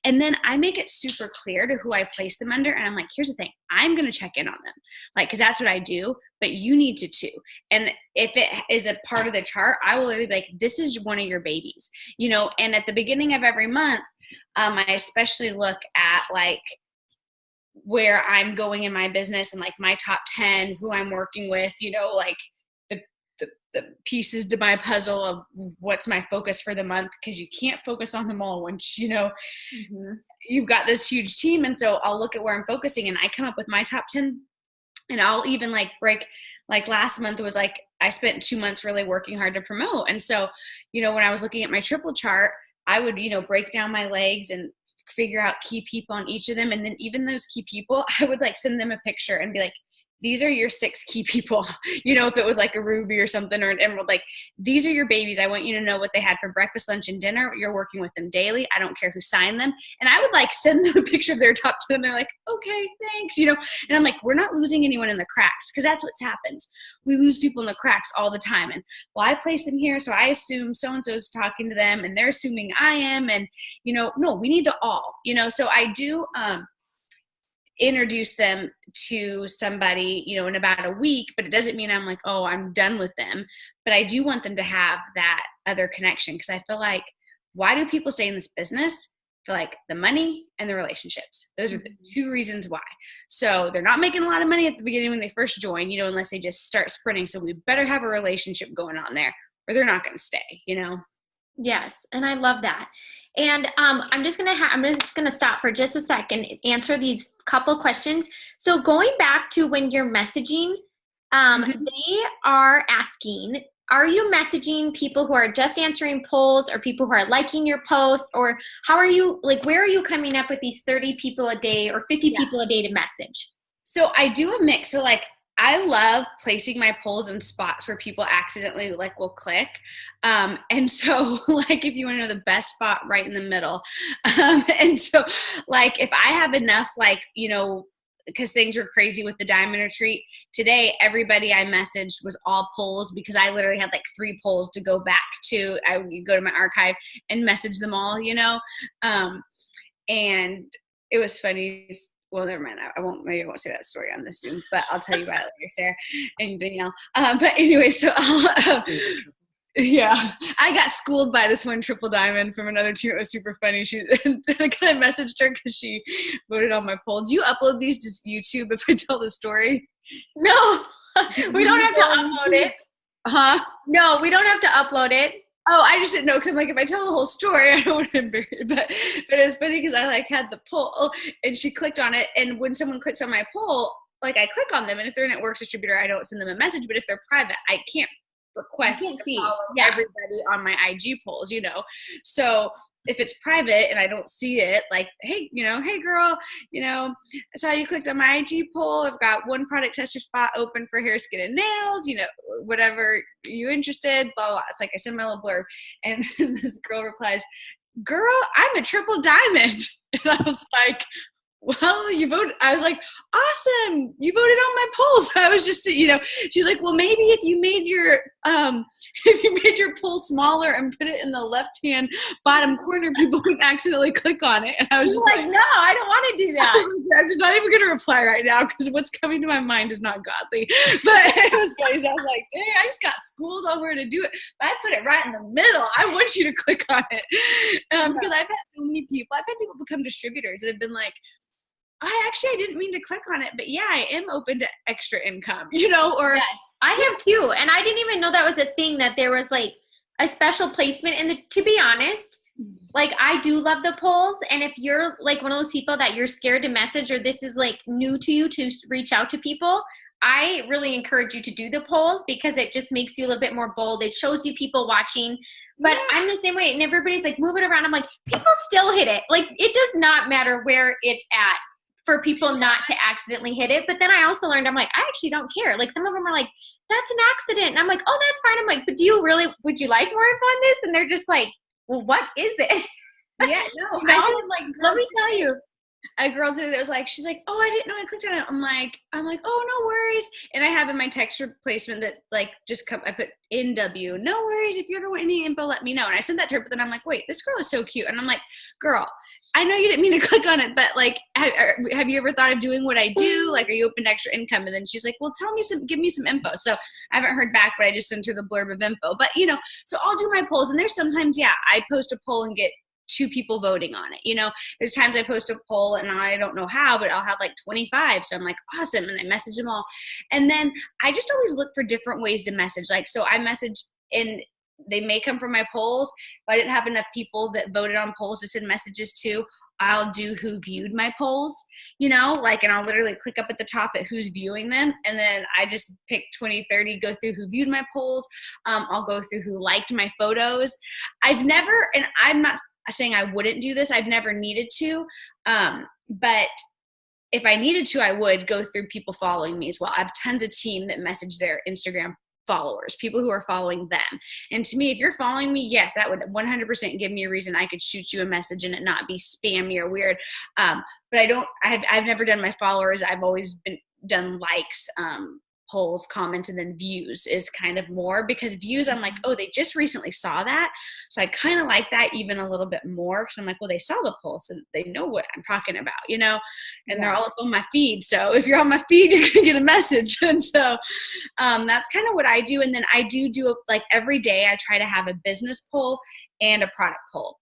And then I make it super clear to who I place them under. And I'm like, here's the thing. I'm going to check in on them. Like, cause that's what I do, but you need to too. And if it is a part of the chart, I will literally be like, this is one of your babies, and at the beginning of every month, I especially look at like where I'm going in my business and like my top 10, who I'm working with, you know, like the pieces to my puzzle of what's my focus for the month. Cause you can't focus on them all once, you know, you've got this huge team. And so I'll look at where I'm focusing and I come up with my top 10 and I'll even like break, like last month was like, I spent 2 months really working hard to promote. And so, you know, when I was looking at my triple chart, I would, you know, break down my legs and figure out key people on each of them. And then even those key people, I would like send them a picture and be like, these are your 6 key people. You know, if it was like a ruby or something or an emerald, like these are your babies. I want you to know what they had for breakfast, lunch, and dinner. You're working with them daily. I don't care who signed them. And I would like send them a picture of their top 10 and they're like, okay, thanks. You know, and I'm like, we're not losing anyone in the cracks because that's what's happened. We lose people in the cracks all the time. And well, I placed them here. So I assume so-and-so is talking to them and they're assuming I am. And, you know, no, we need to all, you know, so I do, introduce them to somebody, you know, in about a week, but it doesn't mean I'm like, oh, I'm done with them. But I do want them to have that other connection because I feel like, why do people stay in this business? For like the money and the relationships. Those are the 2 reasons why. So they're not making a lot of money at the beginning when they first join, you know, unless they just start sprinting. So we better have a relationship going on there or they're not going to stay, you know? Yes. And I love that. And I'm just gonna stop for just a second and answer these couple questions. So going back to when you're messaging, they are asking, are you messaging people who are just answering polls or people who are liking your posts, or how are you, like, where are you coming up with these 30 people a day or 50 people a day to message? So I do a mix. So like, I love placing my polls in spots where people accidentally like will click. And so like, if you want to know the best spot, right in the middle. And so like, if I have enough, like, you know, because things were crazy with the diamond retreat today, everybody I messaged was all polls because I literally had like 3 polls to go back to. I would go to my archive and message them all, you know? And it was funny. Well, never mind. Maybe I won't say that story on this Zoom, but I'll tell you about it later, Sarah and Danielle. But anyway, so yeah, I got schooled by this one triple diamond from another team. It was super funny. I kind of messaged her because she voted on my poll. Do you upload these to YouTube if I tell the story? No, we don't have to upload it. Huh? No, we don't have to upload it. Oh, I just didn't know because I'm like, if I tell the whole story, I don't want to embarrass it. But it was funny because I like had the poll and she clicked on it. And when someone clicks on my poll, like I click on them. And if they're a networks distributor, I don't send them a message. But if they're private, I can't request to follow everybody on my IG polls, you know. So if it's private and I don't see it, like, hey, you know, hey girl, you know, I saw you clicked on my IG poll. I've got one product tester spot open for hair, skin, and nails, you know, whatever you interested, blah, blah. It's like I send my little blurb and this girl replies, girl, I'm a triple diamond. And I was like, well, you voted. I was like, awesome. You voted on my polls. I was just, you know, she's like, well, maybe if you made your poll smaller and put it in the left-hand bottom corner, people wouldn't accidentally click on it. And I was just like, no, I don't want to do that. I'm just not even going to reply right now because what's coming to my mind is not godly. But it was funny. So I was like, dang, I just got schooled on where to do it. But I put it right in the middle. I want you to click on it. Because I've had so many people. I've had people become distributors that have been like, I didn't mean to click on it, but yeah, I am open to extra income, you know, or yes, I have too. And I didn't even know that was a thing, that there was like a special placement. And to be honest, like I do love the polls. And if you're like one of those people that you're scared to message, or this is like new to you to reach out to people, I really encourage you to do the polls because it just makes you a little bit more bold. It shows you people watching. But I'm the same way. And everybody's like, move it around. I'm like, people still hit it. Like, it does not matter where it's at for people not to accidentally hit it. But then I also learned, I'm like, I actually don't care. Like, some of them are like, that's an accident. And I'm like, oh, that's fine. I'm like, but would you like more info on this? And they're just like, well, what is it? Yeah, no. I said, like, let me tell you. A girl today that was like, she's like, oh, I didn't know I clicked on it. I'm like, oh, no worries. And I have in my text replacement that like I put NW, no worries. If you ever want any info, let me know. And I sent that to her, but then I'm like, wait, this girl is so cute. And I'm like, girl, I know you didn't mean to click on it, but like, have you ever thought of doing what I do? Like, are you open to extra income? And then she's like, well, give me some info. So I haven't heard back, but I just sent her the blurb of info. But, you know, so I'll do my polls. And there's sometimes, I post a poll and get 2 people voting on it. You know, there's times I post a poll and I don't know how, but I'll have like 25. So I'm like, awesome. And I message them all. And then I just always look for different ways to message. Like, so I message, and they may come from my polls. If I didn't have enough people that voted on polls to send messages to, I'll do who viewed my polls, you know, like, and I'll literally click up at the top at who's viewing them. And then I just pick 20, 30, go through who viewed my polls. I'll go through who liked my photos. I've never, and I'm not saying I wouldn't do this, I've never needed to. But if I needed to, I would go through people following me as well. I have tons of team that message their Instagram followers, people who are following them. And to me, if you're following me, yes, that would 100% give me a reason I could shoot you a message and it not be spammy or weird. But I've never done my followers. I've always done likes, polls, comments, and then views is kind of more, because views, I'm like, oh, they just recently saw that. So I kind of like that even a little bit more, because I'm like, well, they saw the poll, so they know what I'm talking about, you know, and they're all up on my feed. So if you're on my feed, you're going to get a message. And so that's kind of what I do. And then I do like every day, I try to have a business poll and a product poll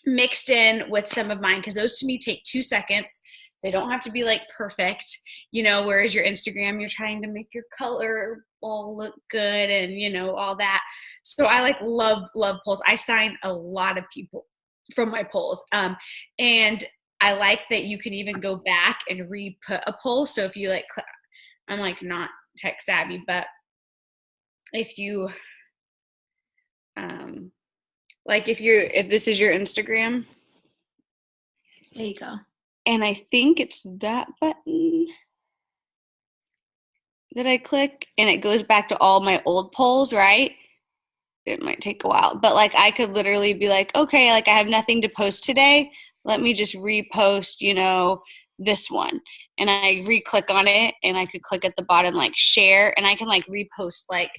mixed in with some of mine, because those to me take 2 seconds. They don't have to be like perfect, you know, whereas your Instagram, you're trying to make your color all look good and, you know, all that. So I like love polls. I sign a lot of people from my polls. And I like that you can even go back and re-put a poll. So if you like, I'm like not tech savvy, but if you, like if this is your Instagram. There you go. And I think it's that button that I click, and it goes back to all my old polls, right? It might take a while, but like I could literally be like, okay, like I have nothing to post today. Let me just repost, you know, this one. And I re-click on it, and I could click at the bottom, like share, and I can like repost, like,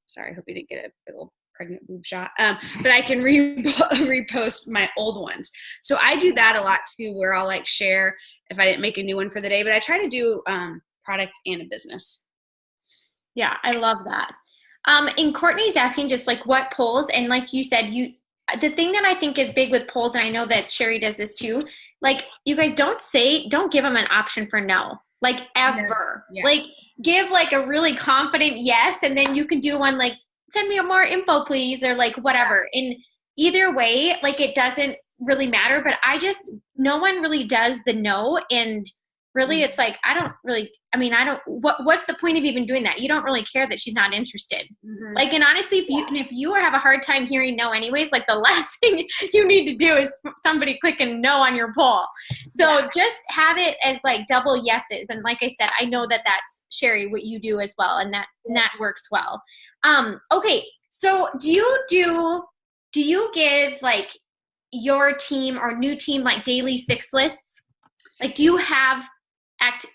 sorry, I hope you didn't get a little pregnant boob shot. But I can repost my old ones. So I do that a lot too, where I'll like share if I didn't make a new one for the day, but I try to do product and a business. Yeah, I love that. And Courtney's asking just like what polls, and like you said, the thing that I think is big with polls, and I know that Sherry does this too, like you guys don't give them an option for no, like ever. Yeah. Like give like a really confident yes, and then you can do one like, send me more info, please, or like whatever. In either way, like it doesn't really matter, but no one really does the no. And really it's like, what's the point of even doing that? You don't really care that she's not interested. Mm-hmm. Like, and honestly, if you have a hard time hearing no anyways, like the last thing you need to do is somebody clicking no on your poll. So just have it as like double yeses. And like I said, I know that that's Sherry, what you do as well. And that works well. Okay. So do you give like your team or new team like daily 6 lists? Like, do you have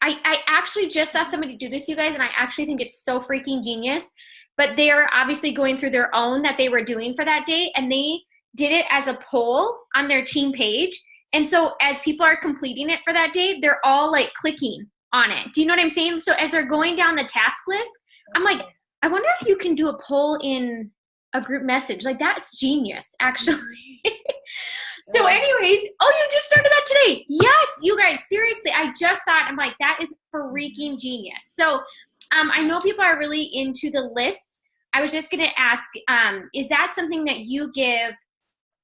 I actually just saw somebody do this, you guys, and I actually think it's so freaking genius. But they are obviously going through their own that they were doing for that day, and they did it as a poll on their team page. And so as people are completing it for that day, they're all like clicking on it. Do you know what I'm saying? So as they're going down the task list, I'm like, I wonder if you can do a poll in a group message. Like, that's genius, actually. So anyways, you just started that today. Yes, you guys, seriously, I just thought, I'm like, that is freaking genius. So I know people are really into the lists. I was just going to ask, is that something that you give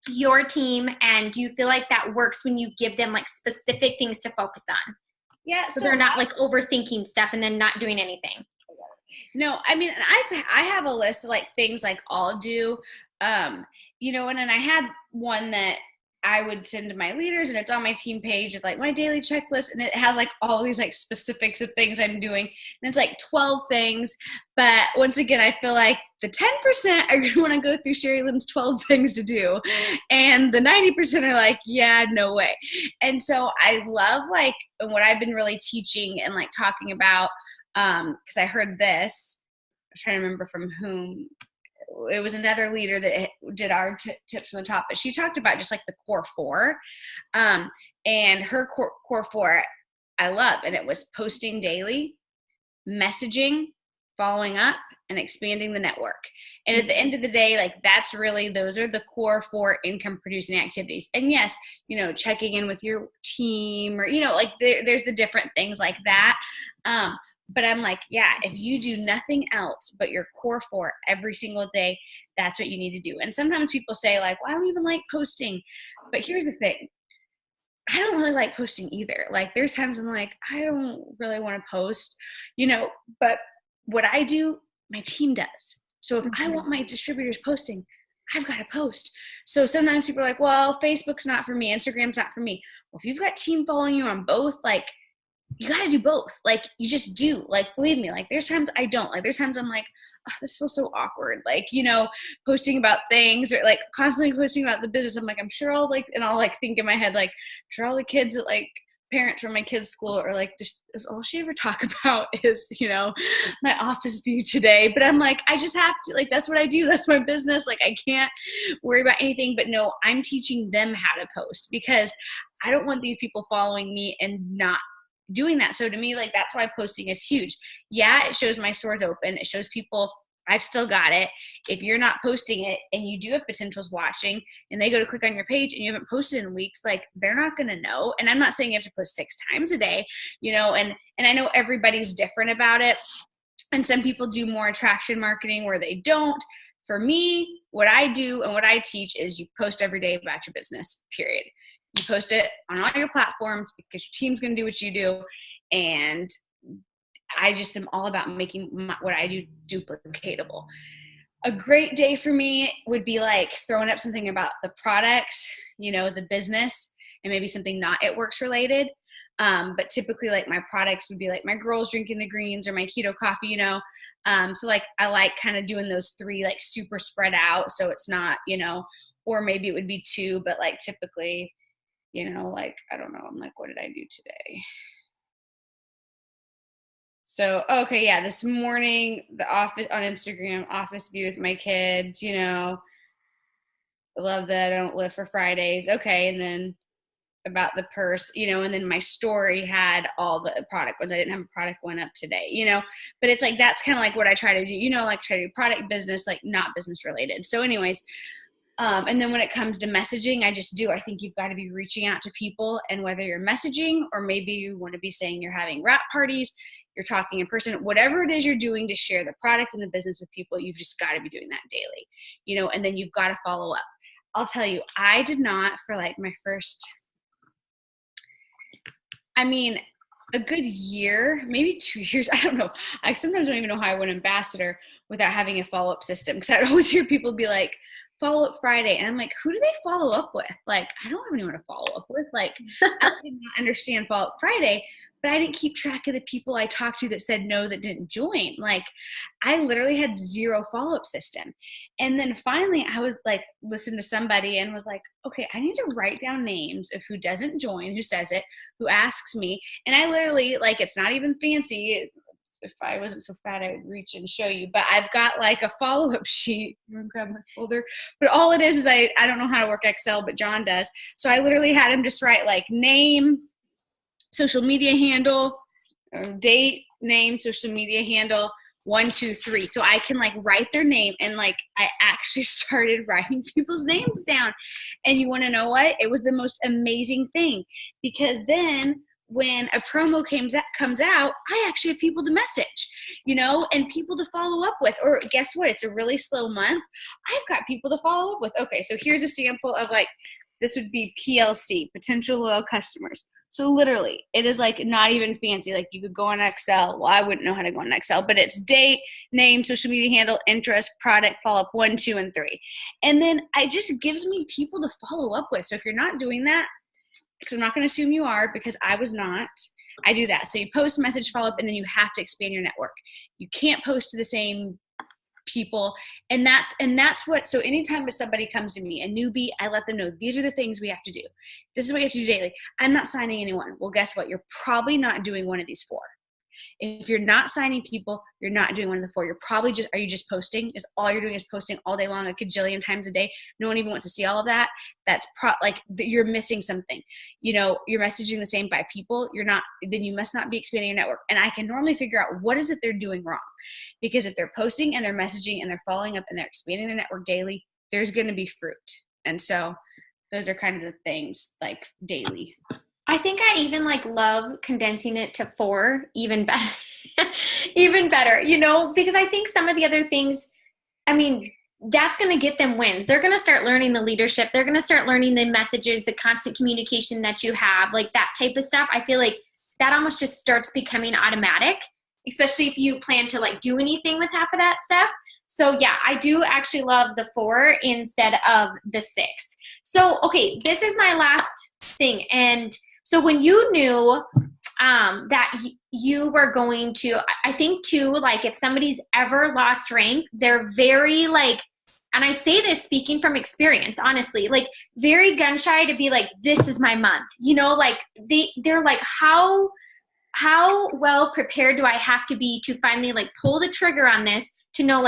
your team, and do you feel like that works when you give them like specific things to focus on? Yeah. So they're not like overthinking stuff and then not doing anything. No, I mean, I have a list of like things like I'll do, you know, and then I had one that I would send to my leaders, and it's on my team page of like my daily checklist, and it has like all these like specifics of things I'm doing, and it's like 12 things. But once again, I feel like the 10% are going to want to go through SHERILYNN's 12 things to do, and the 90% are like, yeah, no way. And so I love like what I've been really teaching and like talking about, because I heard this, I'm trying to remember from whom. It was another leader that did our tips from the top, but she talked about just like the core 4, and her core 4 I love, and it was posting daily, messaging, following up, and expanding the network. And at the end of the day, like that's really, those are the core 4 income producing activities. And yes, you know, checking in with your team or, you know, like there's the different things like that. But I'm like, yeah, if you do nothing else but your core 4 every single day, that's what you need to do. And sometimes people say like, well, I don't even like posting. But here's the thing. I don't really like posting either. Like there's times I'm like, I don't really want to post, you know, but what I do, my team does. So if I want my distributors posting, I've got to post. So sometimes people are like, well, Facebook's not for me. Instagram's not for me. Well, if you've got team following you on both, like you got to do both. Like you just do. Like, believe me, like there's times I don't. Like there's times I'm like, oh, this feels so awkward. Like, you know, posting about things or like constantly posting about the business. I'm like, I'm sure I'll like, and I'll like think in my head, like, I'm sure all the kids at like parents from my kids' school are like, just all she ever talk about is, you know, my office view today. But I'm like, I just have to, like, that's what I do. That's my business. Like, I can't worry about anything. But no, I'm teaching them how to post because I don't want these people following me and not doing that. So to me, like, that's why posting is huge. Yeah, it shows my stores open. It shows people I've still got it. If you're not posting it and you do have potentials watching and they go to click on your page and you haven't posted in weeks, like they're not going to know. And I'm not saying you have to post 6 times a day, you know, and I know everybody's different about it. And some people do more attraction marketing where they don't. For me, what I do and what I teach is you post every day about your business, period. You post it on all your platforms because your team's going to do what you do. And I just am all about making what I do duplicatable. A great day for me would be like throwing up something about the products, you know, the business, and maybe something not It Works related. But typically like my products would be like my girls drinking the greens or my keto coffee, you know? So like, I like kind of doing those 3 like super spread out. So it's not, you know, or maybe it would be 2, but like typically, you know, like, I don't know. I'm like, what did I do today? So, okay, yeah, this morning, the office on Instagram, office view with my kids, you know, I love that I don't live for Fridays. Okay. And then about the purse, you know, and then my story had all the product ones. I didn't have a product one up today, you know, but it's like, that's kind of like what I try to do, you know, like try to do product business, like not business related. So anyways, and then when it comes to messaging, I think you've got to be reaching out to people, and whether you're messaging or maybe you want to be saying you're having wrap parties, you're talking in person, whatever it is you're doing to share the product and the business with people, you've just got to be doing that daily, you know, and then you've got to follow up. I'll tell you, I did not for like my first, a good year, maybe 2 years. I don't know. I sometimes don't even know how I went ambassador without having a follow-up system. Cause I'd always hear people be like, follow up Friday. And I'm like, who do they follow up with? Like, I don't have anyone to follow up with. Like, I did not understand follow up Friday, but I didn't keep track of the people I talked to that said no, that didn't join. Like, I literally had 0 follow-up system. And then finally I would like listen to somebody and was like, okay, I need to write down names of who doesn't join, who says it, who asks me. And I literally, like, it's not even fancy. If I wasn't so fat, I would reach and show you, but I've got like a follow-up sheet. I'm gonna grab my folder, but all it is I don't know how to work Excel, but John does. So I literally had him just write like name, social media handle, date, name, social media handle, 1, 2, 3. So I can like write their name, and like I actually started writing people's names down. And you want to know what? It was the most amazing thing, because then when a promo comes out, I actually have people to message, you know, and people to follow up with. Or guess what? It's a really slow month. I've got people to follow up with. Okay, so here's a sample of like, this would be PLC, potential loyal customers. So literally, it is like not even fancy. Like you could go on Excel. Well, I wouldn't know how to go on Excel, but it's date, name, social media handle, interest, product, follow-up 1, 2, and 3. And then it just gives me people to follow up with. So if you're not doing that, because I'm not going to assume you are, because I was not, I do that. So you post, message, follow up, and then you have to expand your network. You can't post to the same people. And that's what, so anytime somebody comes to me, a newbie, I let them know, these are the things we have to do. This is what you have to do daily. I'm not signing anyone. Well, guess what? You're probably not doing one of these 4. If you're not signing people, you're not doing one of the four. You're probably just, are you just posting? Is all you're doing is posting all day long, a cajillion times a day? No one even wants to see all of that. That's you're missing something. You're messaging the same 5 people. You're not, then you must not be expanding your network. And I can normally figure out what is it they're doing wrong. Because if they're posting and they're messaging and they're following up and they're expanding their network daily, there's going to be fruit. And so those are kind of the things like daily. I think I even love condensing it to 4, even better. Even better, because I think some of the other things, that's going to get them wins. They're going to start learning the leadership. They're going to start learning the messages, the constant communication that you have, that type of stuff. I feel like that almost just starts becoming automatic, especially if you plan to do anything with half of that stuff. So yeah, I do actually love the 4 instead of the 6. So, okay, this is my last thing. And so when you knew that you were going to, I think too, if somebody's ever lost rank, they're very and I say this speaking from experience, honestly, very gun shy to be this is my month, they're how well prepared do I have to be to finally pull the trigger on this to know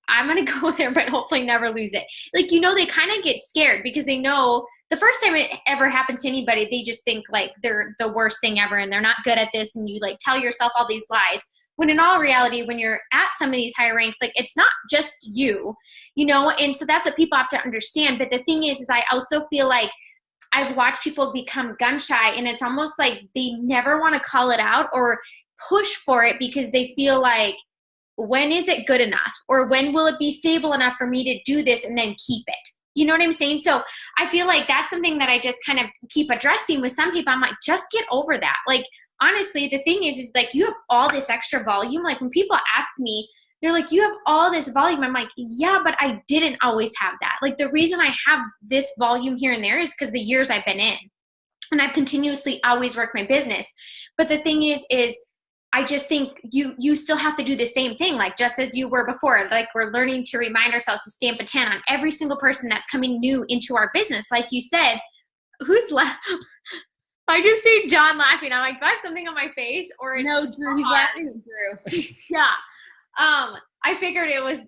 I'm going to go there, but hopefully never lose it. They kind of get scared because they know the first time it ever happens to anybody, they just think they're the worst thing ever and they're not good at this. And you tell yourself all these lies, when in all reality, when you're at some of these higher ranks, it's not just you, and so that's what people have to understand. But the thing is I also feel I've watched people become gun shy, and it's almost they never want to call it out or push for it because they feel when is it good enough? Or when will it be stable enough for me to do this and then keep it? You know what I'm saying? So I feel that's something that I just kind of keep addressing with some people. I'm just get over that. Honestly, the thing is you have all this extra volume. When people ask me, they're you have all this volume. I'm yeah, but I didn't always have that. The reason I have this volume here and there is because the years I've been in, and I've continuously always worked my business. But the thing is I just think you still have to do the same thing, just as you were before. We're learning to remind ourselves to stamp a 10 on every single person that's coming new into our business. Like you said, who's laughing? I just see John laughing. I'm do I have something on my face? Or no, Drew, he's laughing at Drew. Yeah. I figured it was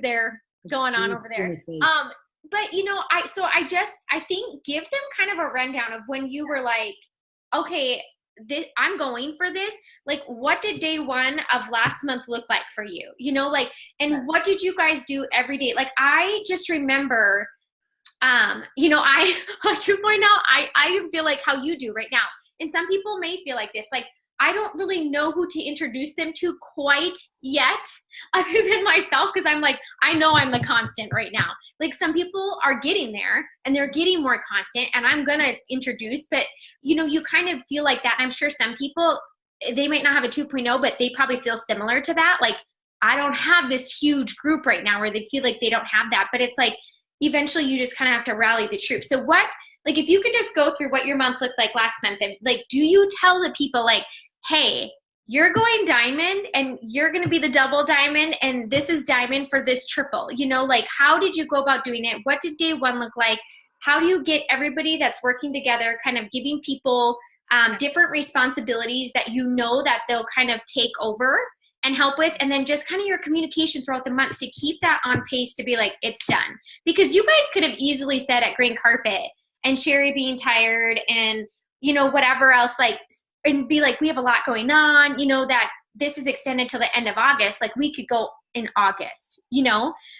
there going on over there. But I think give them kind of a rundown of when you were okay, I'm going for this. What did day 1 of last month look like for you? And what did you guys do every day? I just remember, I 2.0, I feel how you do right now. And some people may feel this, I don't really know who to introduce them to quite yet, other than myself, because I'm I know I'm the constant right now. Some people are getting there and they're getting more constant, and I'm going to introduce, but you kind of feel that. And I'm sure some people, they might not have a 2.0, but they probably feel similar to that. I don't have this huge group right now where they feel they don't have that, but it's eventually you just kind of have to rally the troops. So what, if you could just go through what your month looked like last month, and do you tell the people hey, you're going diamond and you're going to be the double diamond, and this is diamond for this triple, how did you go about doing it? What did day 1 look like? How do you get everybody that's working together, kind of giving people different responsibilities that that they'll kind of take over and help with, and then just kind of your communication throughout the month to keep that on pace to be it's done. Because you guys could have easily said at green carpet and Sherry being tired and, whatever else, and be we have a lot going on, that this is extended till the end of August. We could go in August,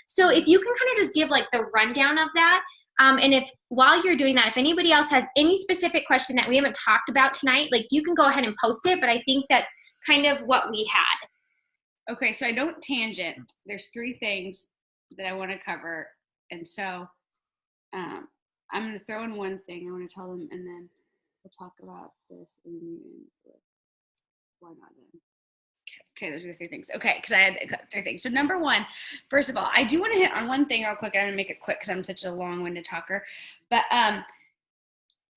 So if you can kind of just give the rundown of that. And if while you're doing that, if anybody else has any specific question that we haven't talked about tonight, you can go ahead and post it. But I think that's kind of what we had. Okay, so I don't tangent. There's 3 things that I want to cover. And so I'm going to throw in one thing I want to tell them, and then we'll talk about this in the meeting. Why not then? Okay, those are the 3 things. Okay, because I had 3 things. So number 1, first of all, I do want to hit on one thing real quick. I'm going to make it quick because I'm such a long-winded talker. But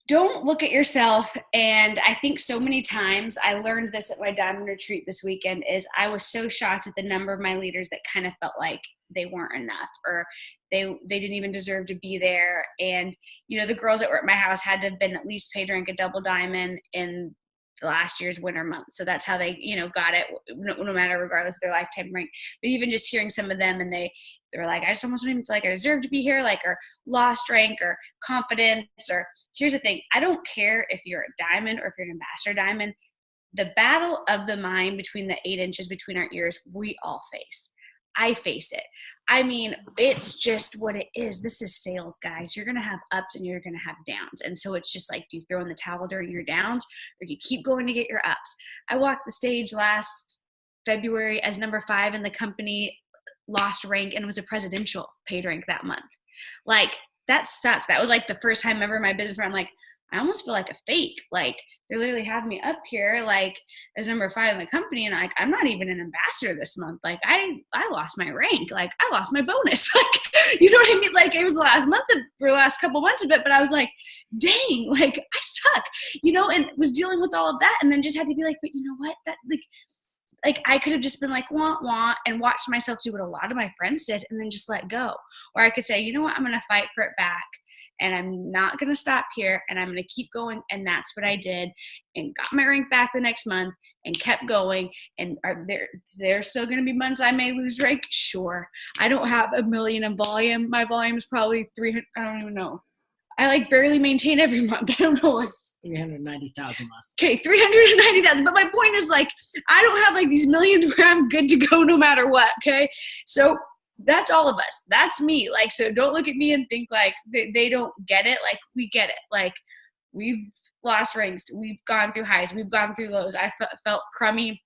don't look at yourself. And I think so many times, I learned this at my diamond retreat this weekend, is I was so shocked at the number of my leaders that kind of felt like they weren't enough, or they didn't even deserve to be there. And, the girls that were at my house had to have been at least paid rank a double diamond in last year's winter month. So that's how they, you know, got it, no matter, regardless of their lifetime rank. But even just hearing some of them, and they were like, I just almost don't even feel like I deserve to be here, like, or lost rank or confidence. Or here's the thing, I don't care if you're a diamond or if you're an ambassador diamond. The battle of the mind between the 8 inches between our ears, we all face. I face it. I mean, it's just what it is. This is sales, guys. You're going to have ups and you're going to have downs. And so it's just like, do you throw in the towel during your downs, or do you keep going to get your ups? I walked the stage last February as number 5 in the company, lost rank, and was a presidential paid rank that month. Like, that sucked. That was like the first time ever in my business where I'm like, I almost feel like a fake. Like, they literally have me up here, like, as number 5 in the company, and like, I'm not even an ambassador this month. Like, I lost my rank. Like, I lost my bonus. Like, you know what I mean? Like, it was the last month or last couple months of it, but I was like, dang, like, I suck, you know, and was dealing with all of that, and then just had to be like, but you know what? That, like I could have just been like, wah, and watched myself do what a lot of my friends did and then just let go. Or I could say, you know what? I'm going to fight for it back. And I'm not going to stop here, and I'm going to keep going. And that's what I did, and got my rank back the next month and kept going. And are there's still going to be months I may lose rank? Sure. I don't have 1 million in volume. My volume is probably 300. I don't even know. I like barely maintain every month. I don't know. Like 390,000 last. Okay, 390,000. But my point is, like, I don't have like these millions where I'm good to go no matter what. Okay. So that's all of us. That's me. Like, so don't look at me and think like they don't get it. Like, we get it. Like, we've lost ranks. We've gone through highs. We've gone through lows. I felt crummy,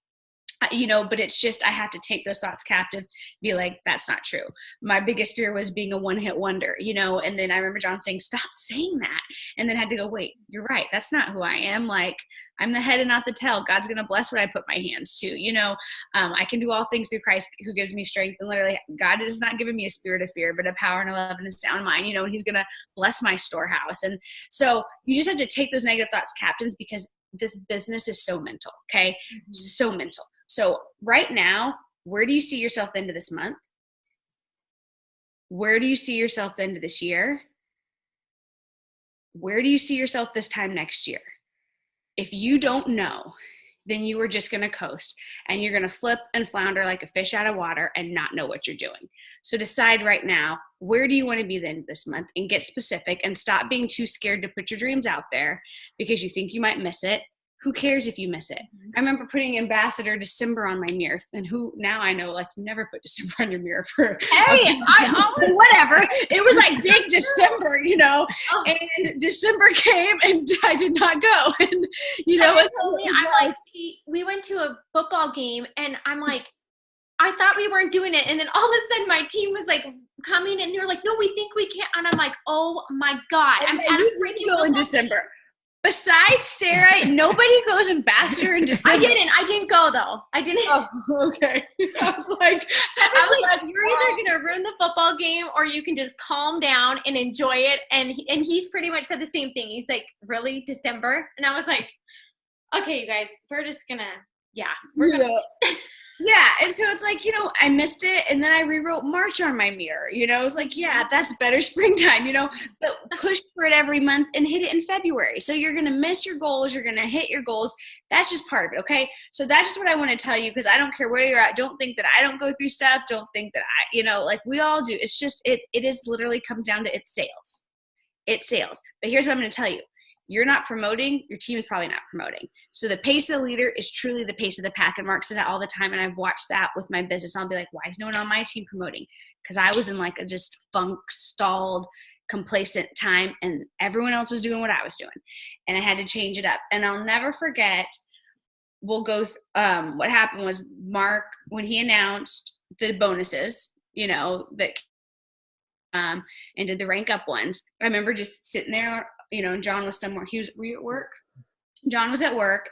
you know, but it's just, I have to take those thoughts captive, be like, that's not true. My biggest fear was being a one-hit wonder, you know. And then I remember John saying, stop saying that. And then had to go, wait, you're right. That's not who I am. Like, I'm the head and not the tail. God's going to bless what I put my hands to, you know. I can do all things through Christ who gives me strength. And literally, God has not given me a spirit of fear, but a power and a love and a sound mind, you know, and he's going to bless my storehouse. And so you just have to take those negative thoughts captains, because this business is so mental. Okay. Mm-hmm. So mental. So right now, where do you see yourself into this month? Where do you see yourself into this year? Where do you see yourself this time next year? If you don't know, then you are just going to coast, and you're going to flip and flounder like a fish out of water and not know what you're doing. So decide right now, where do you want to be then this month, and get specific, and stop being too scared to put your dreams out there because you think you might miss it. Who cares if you miss it? I remember putting Ambassador December on my mirror, and now I know, like, you never put December on your mirror for I always whatever. It was like big December, you know, and December came and I did not go. And, you know, we went to a football game, and I'm like, I thought we weren't doing it. And then all of a sudden my team was like coming, and they were like, no, we think we can't. And I'm like, oh my God. I'm you did go in December. Besides Sarah, nobody goes Ambassador in December. I didn't go though. I didn't. Oh, okay. I was like, you're either gonna ruin the football game, or you can just calm down and enjoy it. And he's pretty much said the same thing. He's like, really, December? And I was like, okay, you guys, we're just gonna, we're gonna. Yeah, and so it's like, you know, I missed it, and then I rewrote March on my mirror, you know. I was like, yeah, that's better springtime, you know, but push for it every month and hit it in February. So you're going to miss your goals, you're going to hit your goals. That's just part of it, okay? So that's just what I want to tell you, because I don't care where you're at. Don't think that I don't go through stuff. Don't think that I, you know, like, we all do. It's just, it is literally comes down to it's sales. It's sales. But here's what I'm going to tell you. You're not promoting, your team is probably not promoting. So the pace of the leader is truly the pace of the pack. And Mark says that all the time. And I've watched that with my business. I'll be like, why is no one on my team promoting? Because I was in like a just stalled, complacent time, and everyone else was doing what I was doing. And I had to change it up. And I'll never forget, what happened was Mark, when he announced the bonuses, you know, that and did the rank up ones, I remember just sitting there, you know, and John was somewhere. Were you at work? John was at work,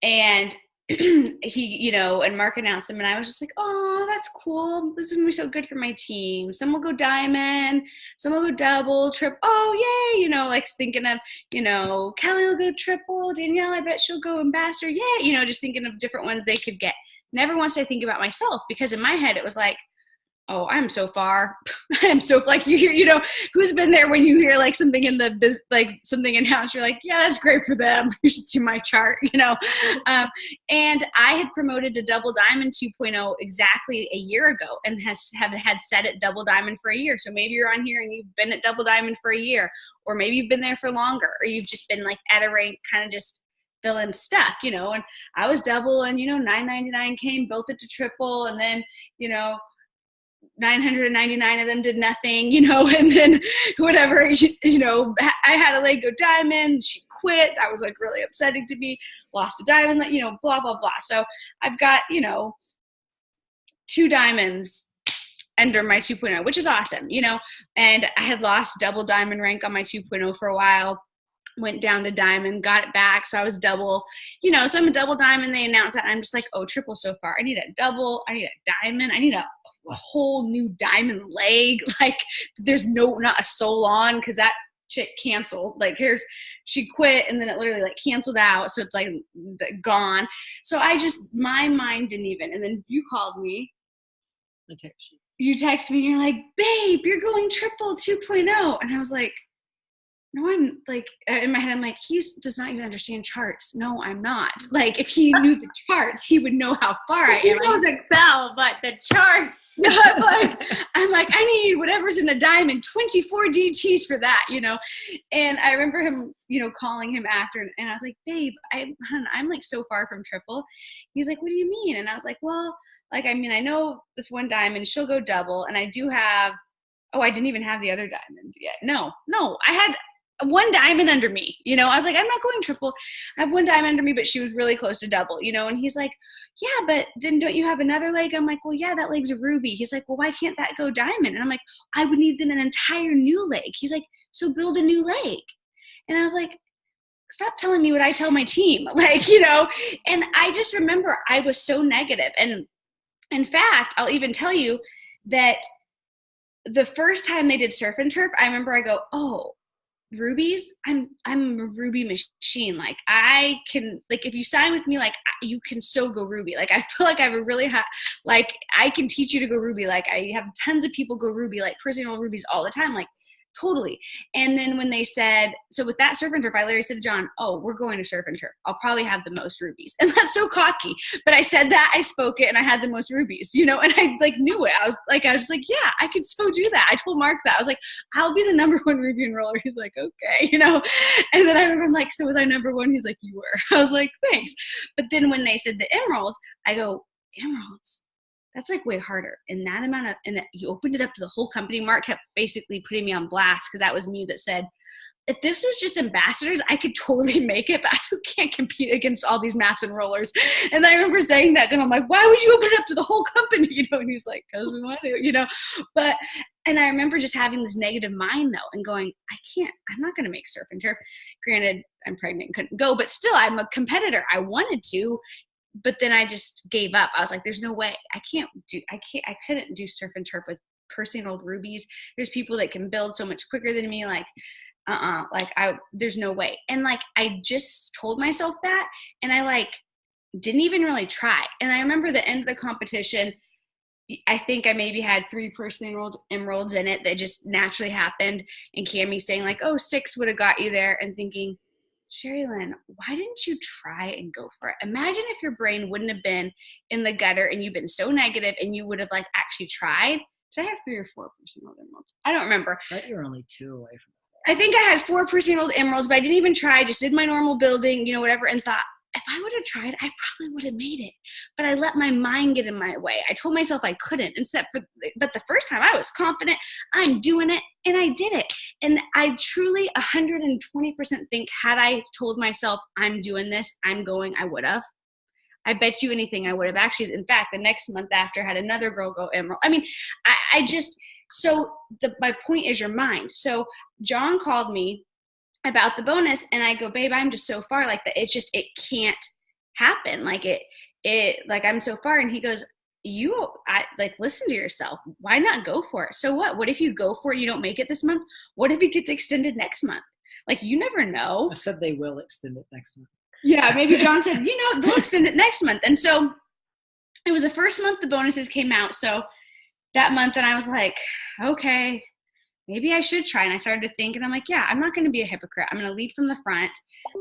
and he, you know, and Mark announced him, and I was just like, oh, that's cool. This is going to be so good for my team. Some will go diamond, some will go double, triple. Oh, yay. You know, like thinking of, you know, Kelly will go triple. Danielle, I bet she'll go ambassador. Yeah. You know, just thinking of different ones they could get. Never once did I think about myself, because in my head, it was like, oh, I'm so far. I'm so like you hear, who's been there when you hear like something in the like something in house, you're like, yeah, that's great for them. You should see my chart, and I had promoted to double diamond 2.0 exactly a year ago and had set it double diamond for a year. So maybe you're on here and you've been at double diamond for a year, or maybe you've been there for longer, or you've just been like at a rank kind of just feeling stuck, and I was double and, 999 came, built it to triple. And then, 999 of them did nothing, and then whatever, I had a leg go diamond. She quit. That was like really upsetting to me. Lost a diamond, blah, blah, blah. So I've got, 2 diamonds under my 2.0, which is awesome, and I had lost double diamond rank on my 2.0 for a while. Went down to diamond, got it back. So I was double, so I'm a double diamond. They announced that. And I'm just like, oh, triple so far. I need a double. I need a diamond. I need a whole new diamond leg. Like there's not a soul on, because that chick canceled. Like she quit and then it literally like canceled out. So it's like gone. So my mind didn't even, and then you called me. I text you. You text me and you're like, babe, you're going triple 2.0. And I was like, no, I'm like, in my head, I'm like, he does not even understand charts. No, I'm not. Like, if he knew the charts, he would know how far I am. He knows Excel, but the chart. I'm like, I need whatever's in a diamond, 24 DTs for that, And I remember him, calling him after, and I was like, babe, I'm like so far from triple. He's like, what do you mean? And I was like, well, like, I mean, I know this one diamond, she'll go double, and I do have, I didn't even have the other diamond yet. No, I had 1 diamond under me, I was like, I'm not going triple. I have 1 diamond under me, but she was really close to double, and he's like, yeah, but then don't you have another leg? I'm like, well, yeah, that leg's a ruby. He's like, well, why can't that go diamond? And I'm like, I would need then an entire new leg. He's like, so build a new leg. And I was like, stop telling me what I tell my team. Like, and I just remember I was so negative. And in fact, I'll even tell you that the first time they did surf and turf, I remember I go, oh, rubies, I'm a ruby machine. Like I can, like, if you sign with me, like you can so go ruby. Like I feel like I have a really hot, like I can teach you to go ruby. Like I have tons of people go ruby, like personal rubies all the time. Like totally. And then when they said, so with that surf and turf, I literally said to John, oh, we're going to surf and turf. I'll probably have the most rubies. And that's so cocky. But I said that, I spoke it, and I had the most rubies, and I like knew it. I was just like, yeah, I could so do that. I told Mark that. I was like, I'll be the number 1 ruby enroller. He's like, okay, And then I remember I'm like, so was I number 1? He's like, you were. I was like, thanks. But then when they said the emerald, I go, emeralds? That's like way harder. And that amount of, and you opened it up to the whole company. Mark kept basically putting me on blast, because that was me that said, if this was just ambassadors, I could totally make it, but I can't compete against all these mass enrollers. And I remember saying that to him. I'm like, why would you open it up to the whole company? And he's like, because we want to, but, and I remember just having this negative mind though, and going, I'm not going to make surf and turf. Granted, I'm pregnant and couldn't go, but still I'm a competitor. I wanted to, but then I just gave up. I was like, there's no way. I couldn't do surf and turf with personal rubies. There's people that can build so much quicker than me. Like, there's no way. And like, I just told myself that, and I like, didn't even really try. And I remember the end of the competition, I think I maybe had 3 personal emeralds in it that just naturally happened. And Cammie saying like, oh, 6 would have got you there, and thinking, SHERILYNN, why didn't you try and go for it? Imagine if your brain wouldn't have been in the gutter and you've been so negative, and you would have like actually tried. Did I have 3 or 4 personal emeralds? I don't remember. I thought you were only 2 away from it. I think I had 4 personal emeralds, but I didn't even try. I just did my normal building, whatever, and thought, if I would have tried, I probably would have made it. But I let my mind get in my way. I told myself I couldn't, but the first time I was confident, I'm doing it, and I did it. And I truly 120% think, had I told myself I'm doing this, I'm going, I would have. I bet you anything I would have. Actually, in fact, the next month after, had another girl go emerald. I mean, my point is your mind. So John called me about the bonus, and I go, babe, I'm just so far, like that. It can't happen. Like like I'm so far. And he goes, listen to yourself. Why not go for it? So what if you go for it, you don't make it this month? What if it gets extended next month? Like, you never know. I said they will extend it next month. Yeah. Maybe John said, they'll extend it next month. And so it was the first month the bonuses came out. So that month, and I was like, okay, maybe I should try. And I started to think, and I'm like, yeah, I'm not going to be a hypocrite. I'm going to lead from the front.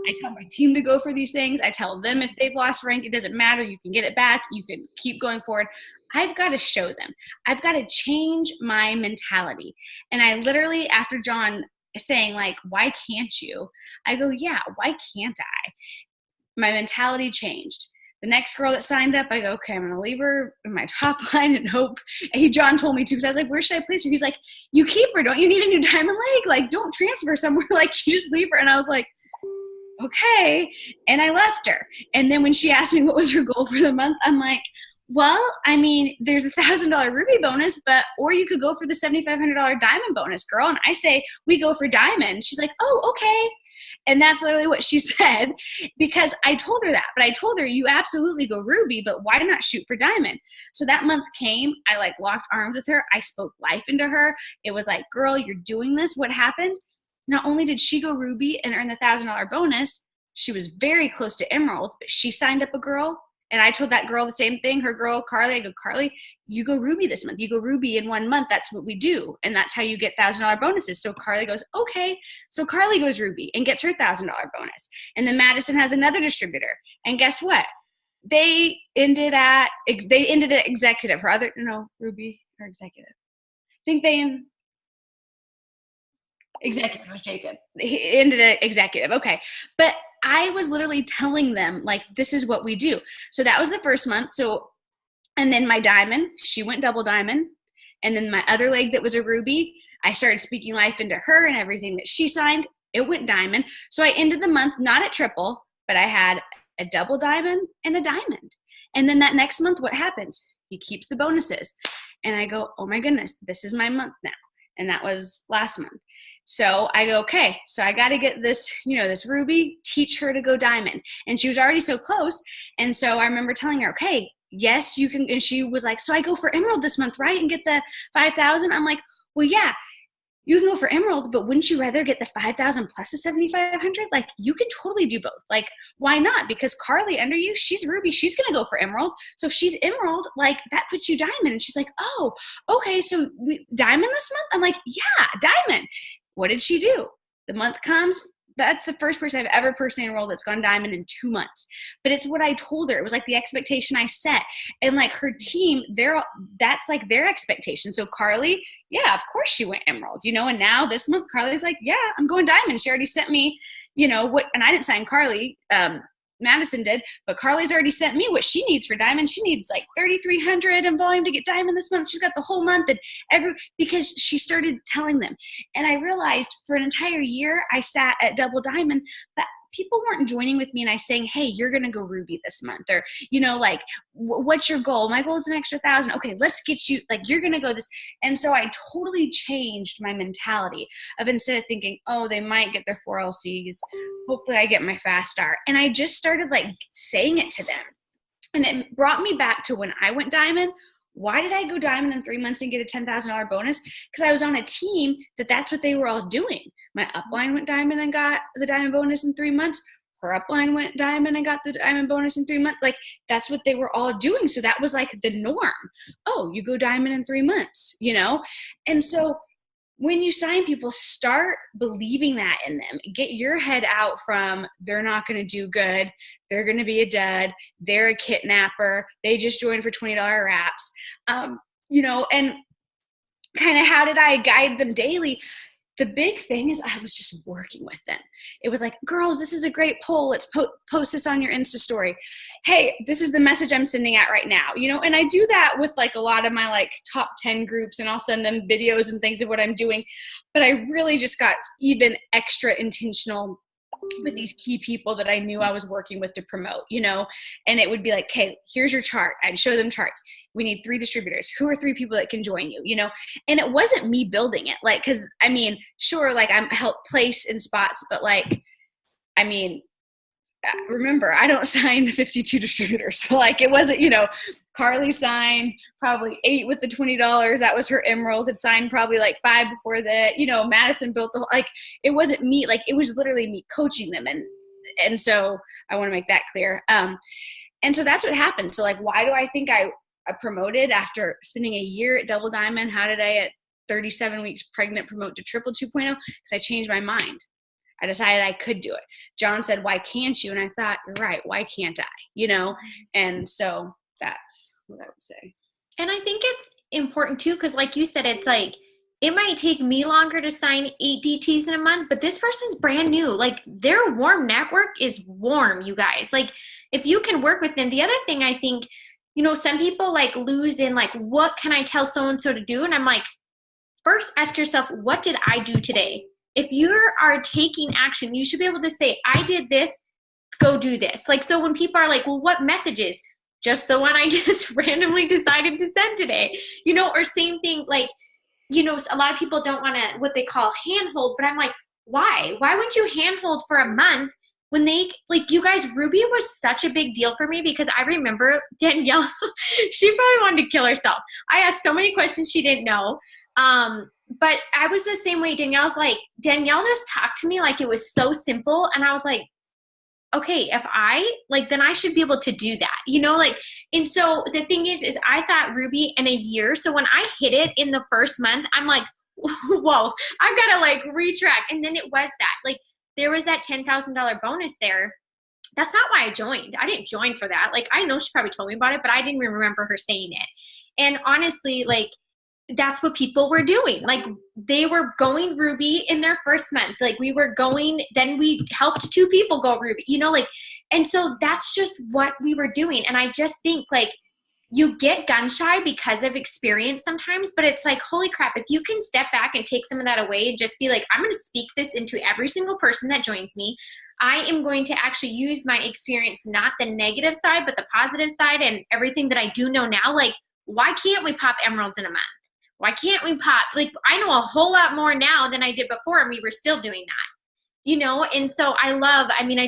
I tell my team to go for these things. I tell them if they've lost rank, it doesn't matter. You can get it back. You can keep going forward. I've got to show them. I've got to change my mentality. And I literally, after John saying like, why can't you? I go, yeah, why can't I? My mentality changed. The next girl that signed up, I go, okay, I'm going to leave her in my top line and hope. And John told me too, because I was like, where should I place her? He's like, you keep her. Don't you need a new diamond leg? Like, don't transfer somewhere. Like, you just leave her. And I was like, okay. And I left her. And then when she asked me what was her goal for the month, I'm like, well, I mean, there's $1,000 ruby bonus, or you could go for the $7,500 diamond bonus, girl. And I say, we go for diamond. She's like, oh, okay. And that's literally what she said, because I told her that. But I told her, you absolutely go ruby, but why not shoot for diamond? So that month came. I like locked arms with her. I spoke life into her. It was like, girl, you're doing this. What happened? Not only did she go ruby and earn the $1,000 bonus, she was very close to emerald, but she signed up a girl. And I told that girl the same thing, her girl, Carly. I go, Carly, you go ruby this month. You go ruby in 1 month. That's what we do. And that's how you get $1,000 bonuses. So Carly goes, okay. So Carly goes ruby and gets her $1,000 bonus. And then Madison has another distributor. And guess what? They ended at executive. Ruby or executive. I think executive. It was Jacob. He ended at executive. Okay. But I was literally telling them, like, this is what we do. So that was the first month. And then my diamond, she went double diamond. And then my other leg that was a ruby, I started speaking life into her, and everything that she signed, it went diamond. So I ended the month not at triple, but I had a double diamond and a diamond. And then that next month, what happens? He keeps the bonuses. And I go, oh my goodness, this is my month now. And that was last month. So I go, okay, so I got to get this, this ruby, teach her to go diamond. And she was already so close. And so I remember telling her, okay, yes, you can. And she was like, so I go for emerald this month, right? And get the 5,000. I'm like, well, yeah, you can go for emerald, but wouldn't you rather get the 5,000 plus the 7,500? Like, you could totally do both. Like, why not? Because Carly under you, she's ruby. She's going to go for emerald. So if she's emerald, like, that puts you diamond. And she's like, oh, okay. So diamond this month? I'm like, yeah, diamond. What did she do? The month comes. That's the first person I've ever personally enrolled that's gone diamond in 2 months. But it's what I told her. It was like the expectation I set. And like her team, that's like their expectation. So Carly, yeah, of course she went emerald, and now this month Carly's like, yeah, I'm going diamond. She already sent me, and I didn't sign Carly. Madison did, but Carly's already sent me what she needs for diamond. She needs like 3,300 in volume to get diamond this month. She's got the whole month, and because she started telling them. And I realized for an entire year I sat at double diamond, but people weren't joining with me and I saying, hey, you're going to go ruby this month, or, like, what's your goal? My goal is an extra 1,000. Okay, let's get you, like, you're going to go this. And so I totally changed my mentality of, instead of thinking, oh, they might get their 4 LCs. Hopefully I get my fast start. And I just started like saying it to them. And it brought me back to when I went diamond. Why did I go diamond in 3 months and get a $10,000 bonus? Because I was on a team that's what they were all doing. My upline went diamond and got the diamond bonus in 3 months. Her upline went diamond and got the diamond bonus in 3 months. Like, that's what they were all doing. So that was like the norm. Oh, you go diamond in 3 months, And so when you sign people, start believing that in them. Get your head out from, they're not going to do good. They're going to be a dud. They're a kidnapper. They just joined for $20 wraps. And kind of how did I guide them daily? The big thing is I was just working with them. It was like, girls, this is a great poll. Let's post this on your Insta story. Hey, this is the message I'm sending out right now. And I do that with like a lot of my like top 10 groups, and I'll send them videos and things of what I'm doing. But I really just got even extra intentional with these key people that I knew I was working with to promote, and it would be like, okay, here's your chart. I'd show them charts. We need 3 distributors. Who are 3 people that can join you, and it wasn't me building it. Like, cause sure, like I'm help place in spots, but like, remember, I don't sign 52 distributors. So like, it wasn't, Carly signed probably 8 with the $20. That was her emerald. Had signed probably like 5 before that. Madison built the whole, like, it wasn't me. Like, it was literally me coaching them. And so I want to make that clear. And so that's what happened. So like, why do I think I promoted after spending a year at Double Diamond. How did I at 37 weeks pregnant promote to Triple 2.0? Because I changed my mind. I decided I could do it. John said, why can't you? And I thought, you're right, why can't I? You know? And so that's what I would say. And I think it's important too, because like you said, it's like, it might take me longer to sign 8 DTs in a month, but this person's brand new. Like, their warm network is warm, you guys. Like, if you can work with them. The other thing I think, you know, some people like lose in like, what can I tell so-and-so to do? And I'm like, first ask yourself, what did I do today? If you are taking action, you should be able to say, I did this, go do this. Like, so when people are like, well, what messages? Just the one I just randomly decided to send today, you know, or same thing, like, you know, a lot of people don't want to, what they call handhold, but I'm like, why? Why would you handhold for a month when they, like, you guys, Ruby was such a big deal for me because I remember Danielle, she probably wanted to kill herself. I asked so many questions she didn't know. But I was the same way. Danielle just talked to me like it was so simple. And I was like, okay, if I, like, then I should be able to do that, you know, like, and so the thing is I thought Ruby in a year. So when I hit it in the first month, I'm like, whoa, I've got to like retrack. And then it was that, like, there was that $10,000 bonus there. That's not why I joined. I didn't join for that. Like, I know she probably told me about it, but I didn't even remember her saying it. And honestly, like, that's what people were doing. Like, they were going Ruby in their first month. Like, we were going, then we helped 2 people go Ruby, you know, like, and so that's just what we were doing. And I just think, like, you get gun shy because of experience sometimes, but it's like, holy crap, if you can step back and take some of that away and just be like, I'm going to speak this into every single person that joins me. I am going to actually use my experience, not the negative side, but the positive side and everything that I do know now. Like, why can't we pop emeralds in a month? Why can't we pop? Like, I know a whole lot more now than I did before, and we were still doing that, you know? And so I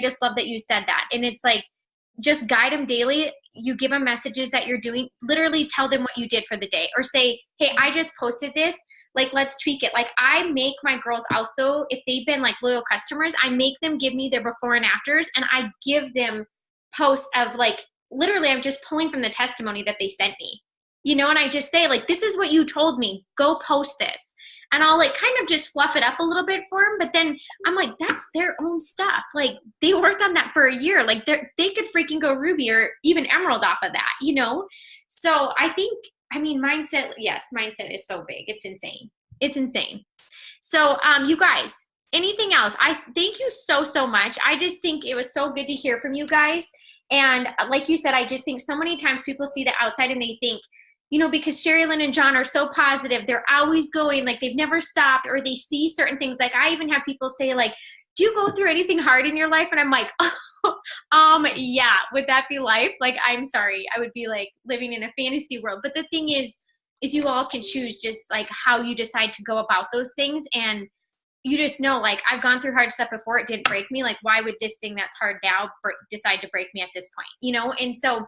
just love that you said that. And it's like, just guide them daily. You give them messages that you're doing, literally tell them what you did for the day, or say, hey, I just posted this. Like, let's tweak it. Like, I make my girls also, if they've been like loyal customers, I make them give me their before and afters, and I give them posts of like, literally, I'm just pulling from the testimony that they sent me. You know, and I just say, like, this is what you told me. Go post this. And I'll, like, kind of just fluff it up a little bit for them. But then I'm like, that's their own stuff. Like, they worked on that for a year. Like, they could freaking go Ruby or even Emerald off of that, you know? So I think, mindset is so big. It's insane. It's insane. So, you guys, anything else? I thank you so, so much. I just think it was so good to hear from you guys. And like you said, I just think so many times people see the outside and they think, you know, because SHERILYNN and John are so positive, they're always going, like, they've never stopped, or they see certain things. Like, I even have people say, like, do you go through anything hard in your life? And I'm like, yeah, would that be life? Like, I'm sorry, I would be like living in a fantasy world. But the thing is you all can choose just like how you decide to go about those things. And you just know, like, I've gone through hard stuff before, it didn't break me. Like, why would this thing that's hard now decide to break me at this point, you know? And so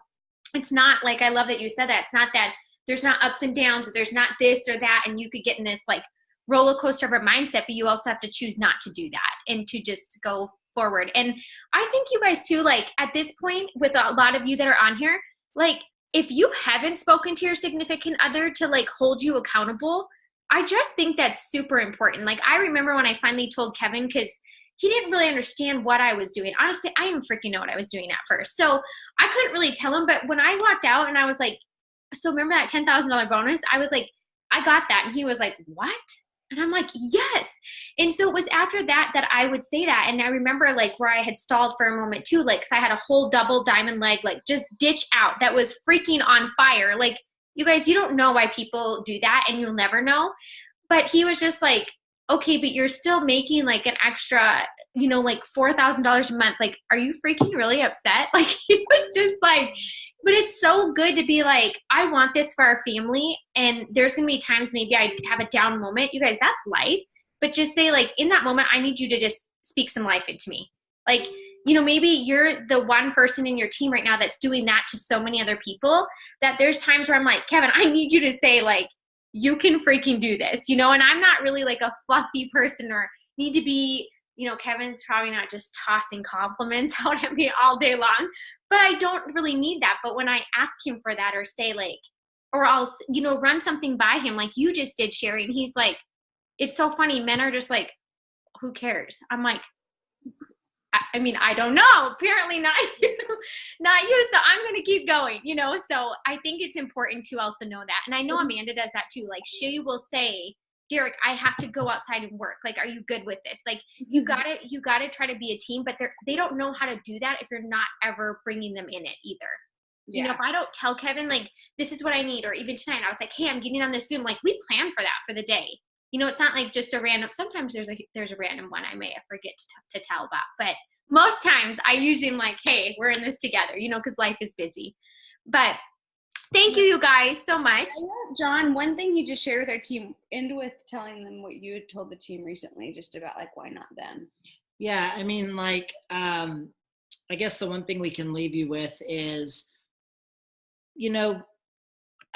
it's not like, I love that you said that. It's not that there's not ups and downs, there's not this or that, and you could get in this like roller coaster of a mindset, but you also have to choose not to do that and to just go forward. And I think you guys too, like, at this point, with a lot of you that are on here, like, if you haven't spoken to your significant other to like hold you accountable, I just think that's super important. Like, I remember when I finally told Kevin, because he didn't really understand what I was doing. Honestly, I didn't freaking know what I was doing at first. So I couldn't really tell him, but when I walked out and I was like, so remember that $10,000 bonus? I was like, I got that. And he was like, what? And I'm like, yes. And so it was after that I would say that. And I remember like where I had stalled for a moment too, like, 'cause I had a whole double diamond leg, like just ditch out that was freaking on fire. Like, you guys, you don't know why people do that, and you'll never know. But he was just like, okay, but you're still making like an extra, you know, like $4,000 a month. Like, are you freaking really upset? Like, he was just like, but it's so good to be like, I want this for our family. And there's going to be times maybe I have a down moment. You guys, that's life. But just say, like, in that moment, I need you to just speak some life into me. Like, you know, maybe you're the one person in your team right now that's doing that to so many other people, that there's times where I'm like, Kevin, I need you to say, like, you can freaking do this, you know? And I'm not really like a fluffy person or need to be, you know, Kevin's probably not just tossing compliments out at me all day long, but I don't really need that. But when I ask him for that, or say like, or I'll, you know, run something by him like you just did, Sherry. And he's like, it's so funny. Men are just like, who cares? I'm like, I mean, I don't know. Apparently not you, not you. So I'm going to keep going, you know? So I think it's important to also know that. And I know Amanda does that too. Like she will say, Derek, I have to go outside and work. Like, are you good with this? Like you gotta try to be a team, but they don't know how to do that if you're not ever bringing them in it either. Yeah. You know, if I don't tell Kevin, like, this is what I need, or even tonight, I was like, hey, I'm getting on this Zoom. Like, we plan for that for the day. You know, it's not like just a random, sometimes there's a random one I may forget to tell about. But most times I usually am like, hey, we're in this together, you know, because life is busy. But thank you guys so much. John, one thing you just shared with our team, end with telling them what you had told the team recently, just about like, why not them? Yeah, I mean, like, I guess the one thing we can leave you with is, you know,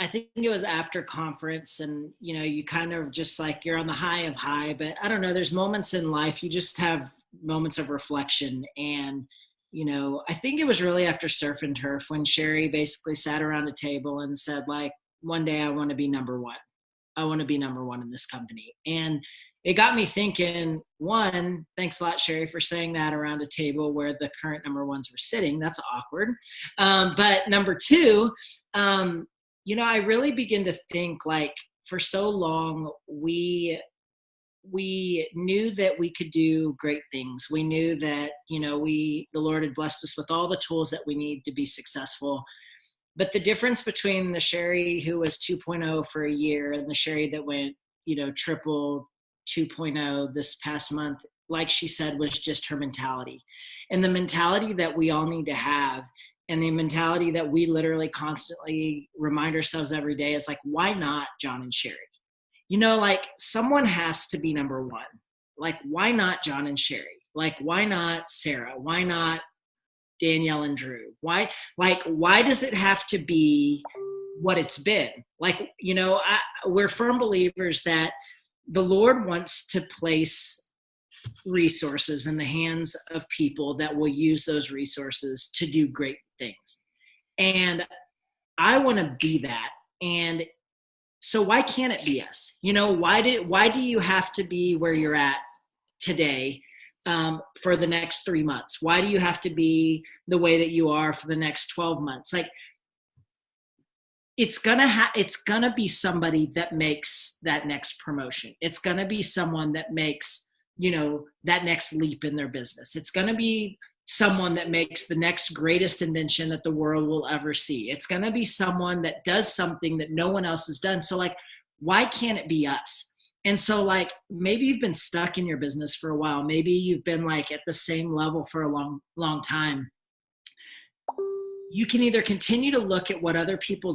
I think it was after conference and, you know, you kind of just like, you're on the high of high, but I don't know, there's moments in life, you just have moments of reflection. And, you know, I think it was really after Surf and Turf when Sherry basically sat around a table and said, like, one day I want to be number one. I want to be number one in this company. And it got me thinking, one, thanks a lot, Sherry, for saying that around a table where the current number ones were sitting. That's awkward. But number two, you know, I really begin to think, like, for so long, we knew that we could do great things. We knew that, you know, the Lord had blessed us with all the tools that we need to be successful. But the difference between the Sherry who was 2.0 for a year and the Sherry that went, you know, triple 2.0 this past month, like she said, was just her mentality. And the mentality that we all need to have, and the mentality that we literally constantly remind ourselves every day is like, why not John and Sherry? You know, like, someone has to be number one. Like, why not John and Sherry? Like, why not Sarah? Why not Danielle and Drew? Why does it have to be what it's been? Like, you know, we're firm believers that the Lord wants to place resources in the hands of people that will use those resources to do great things. And I want to be that. And so why can't it be us? You know, why do you have to be where you're at today for the next 3 months? Why do you have to be the way that you are for the next 12 months? Like, it's gonna be somebody that makes that next promotion. It's gonna be someone that makes, you know, that next leap in their business. It's gonna be someone that makes the next greatest invention that the world will ever see. It's going to be someone that does something that no one else has done. So, like, why can't it be us? And so, like, maybe you've been stuck in your business for a while. Maybe you've been like at the same level for a long, long time. You can either continue to look at what other people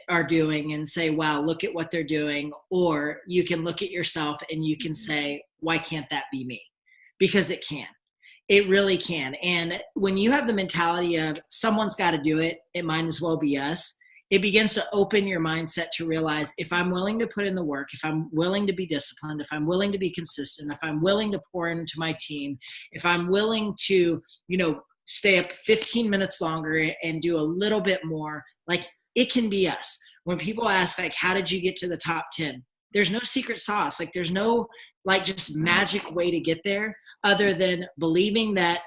are doing and say, wow, look at what they're doing. Or you can look at yourself and you can say, why can't that be me? Because it can. It really can. And when you have the mentality of someone's got to do it, it might as well be us, it begins to open your mindset to realize, if I'm willing to put in the work, if I'm willing to be disciplined, if I'm willing to be consistent, if I'm willing to pour into my team, if I'm willing to, you know, stay up 15 minutes longer and do a little bit more, like, it can be us. When people ask, like, how did you get to the top 10? There's no secret sauce. Like, there's no, like, just magic way to get there other than believing that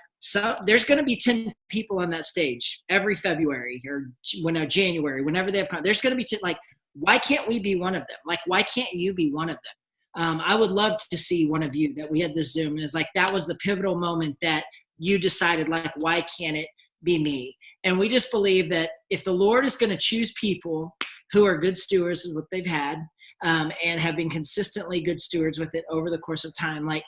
there's going to be 10 people on that stage every February or January, whenever they have there's going to be 10, like, why can't we be one of them? Like, why can't you be one of them? I would love to see one of you that we had this Zoom and it's like, that was the pivotal moment that you decided, like, why can't it be me? And we just believe that if the Lord is going to choose people who are good stewards of what they've had, and have been consistently good stewards with it over the course of time, like,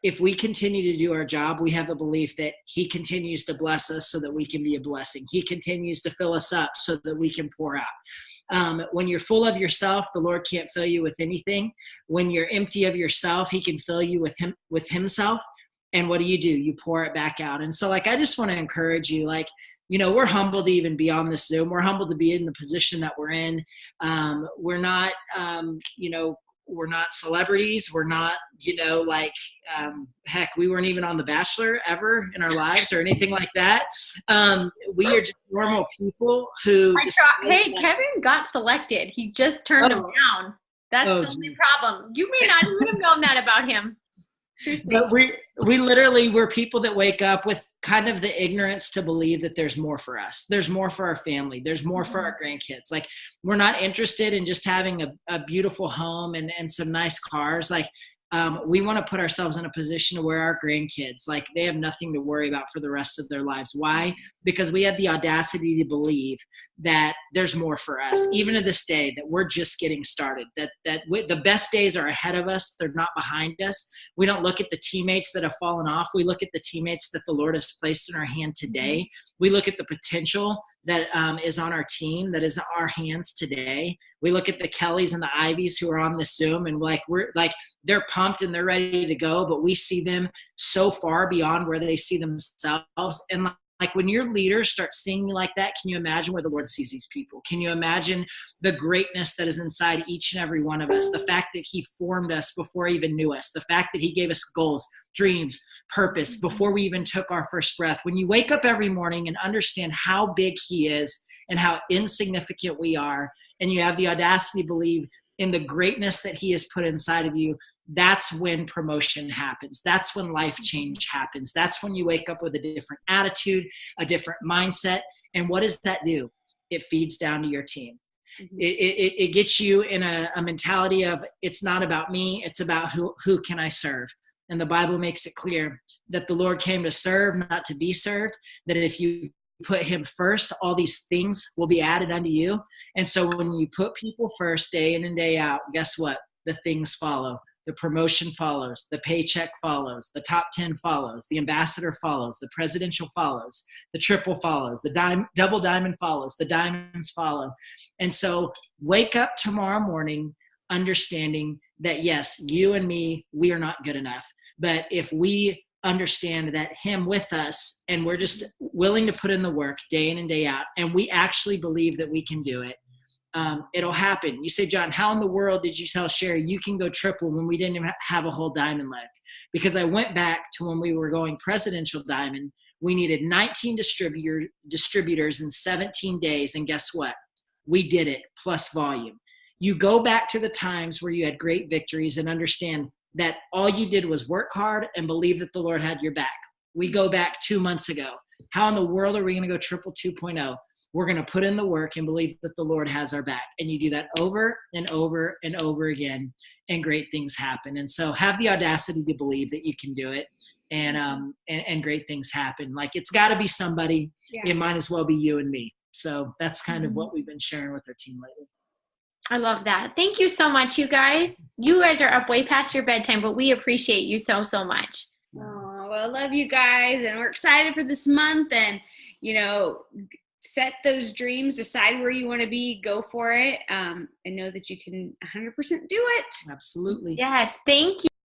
if we continue to do our job, we have a belief that he continues to bless us so that we can be a blessing. He continues to fill us up so that we can pour out. When you're full of yourself, the Lord can't fill you with anything. When you're empty of yourself, he can fill you with himself. And what do? You pour it back out. And so, like, I just want to encourage you, like, you know, we're humbled to even be on this Zoom. We're humbled to be in the position that we're in. We're not, you know, we're not celebrities. We're not, heck, we weren't even on The Bachelor ever in our lives or anything like that. We are just normal people who Kevin got selected. He just turned him down. That's the only problem. You may not even have known that about him. Seriously. But we literally, we're people that wake up with kind of the ignorance to believe that there's more for us. There's more for our family. There's more for our grandkids. Like, we're not interested in just having a beautiful home and some nice cars. Like, we want to put ourselves in a position where our grandkids, like, they have nothing to worry about for the rest of their lives. Why? Because we have the audacity to believe that there's more for us, even to this day, that we're just getting started, that the best days are ahead of us. They're not behind us. We don't look at the teammates that have fallen off. We look at the teammates that the Lord has placed in our hand today. We look at the potential that is on our team, that is in our hands today. We look at the Kellys and the Ivies who are on the Zoom, and they're pumped and they're ready to go, but we see them so far beyond where they see themselves. And like, when your leaders start seeing you like that, can you imagine where the Lord sees these people? Can you imagine the greatness that is inside each and every one of us? The fact that He formed us before He even knew us. The fact that He gave us goals, dreams, purpose before we even took our first breath. When you wake up every morning and understand how big He is and how insignificant we are, and you have the audacity to believe in the greatness that He has put inside of you, that's when promotion happens. That's when life change happens. That's when you wake up with a different attitude, a different mindset. And what does that do? It feeds down to your team. It gets you in a mentality of, it's not about me, it's about who can I serve. And the Bible makes it clear that the Lord came to serve, not to be served, that if you put Him first, all these things will be added unto you. And so when you put people first day in and day out, guess what? The things follow. The promotion follows, the paycheck follows, the top 10 follows, the ambassador follows, the presidential follows, the triple follows, the double diamond follows, the diamonds follow. And so wake up tomorrow morning understanding that, yes, you and me, we are not good enough. But if we understand that Him with us, and we're just willing to put in the work day in and day out, and we actually believe that we can do it, it'll happen. You say, John, how in the world did you tell Sherry you can go triple when we didn't even have a whole diamond left? Because I went back to when we were going presidential diamond. We needed 19 distributors in 17 days. And guess what? We did it, plus volume. You go back to the times where you had great victories and understand that all you did was work hard and believe that the Lord had your back. We go back 2 months ago. How in the world are we going to go triple 2.0? We're going to put in the work and believe that the Lord has our back. And you do that over and over and over again, and great things happen. And so have the audacity to believe that you can do it, and great things happen. Like, it's got to be somebody. Yeah. It might as well be you and me. So that's kind of what we've been sharing with our team lately. I love that. Thank you so much, you guys. You guys are up way past your bedtime, but we appreciate you so, so much. Oh, well, love you guys. And we're excited for this month, and, set those dreams, decide where you want to be, go for it, and know that you can 100% do it. Absolutely. Yes. Thank you.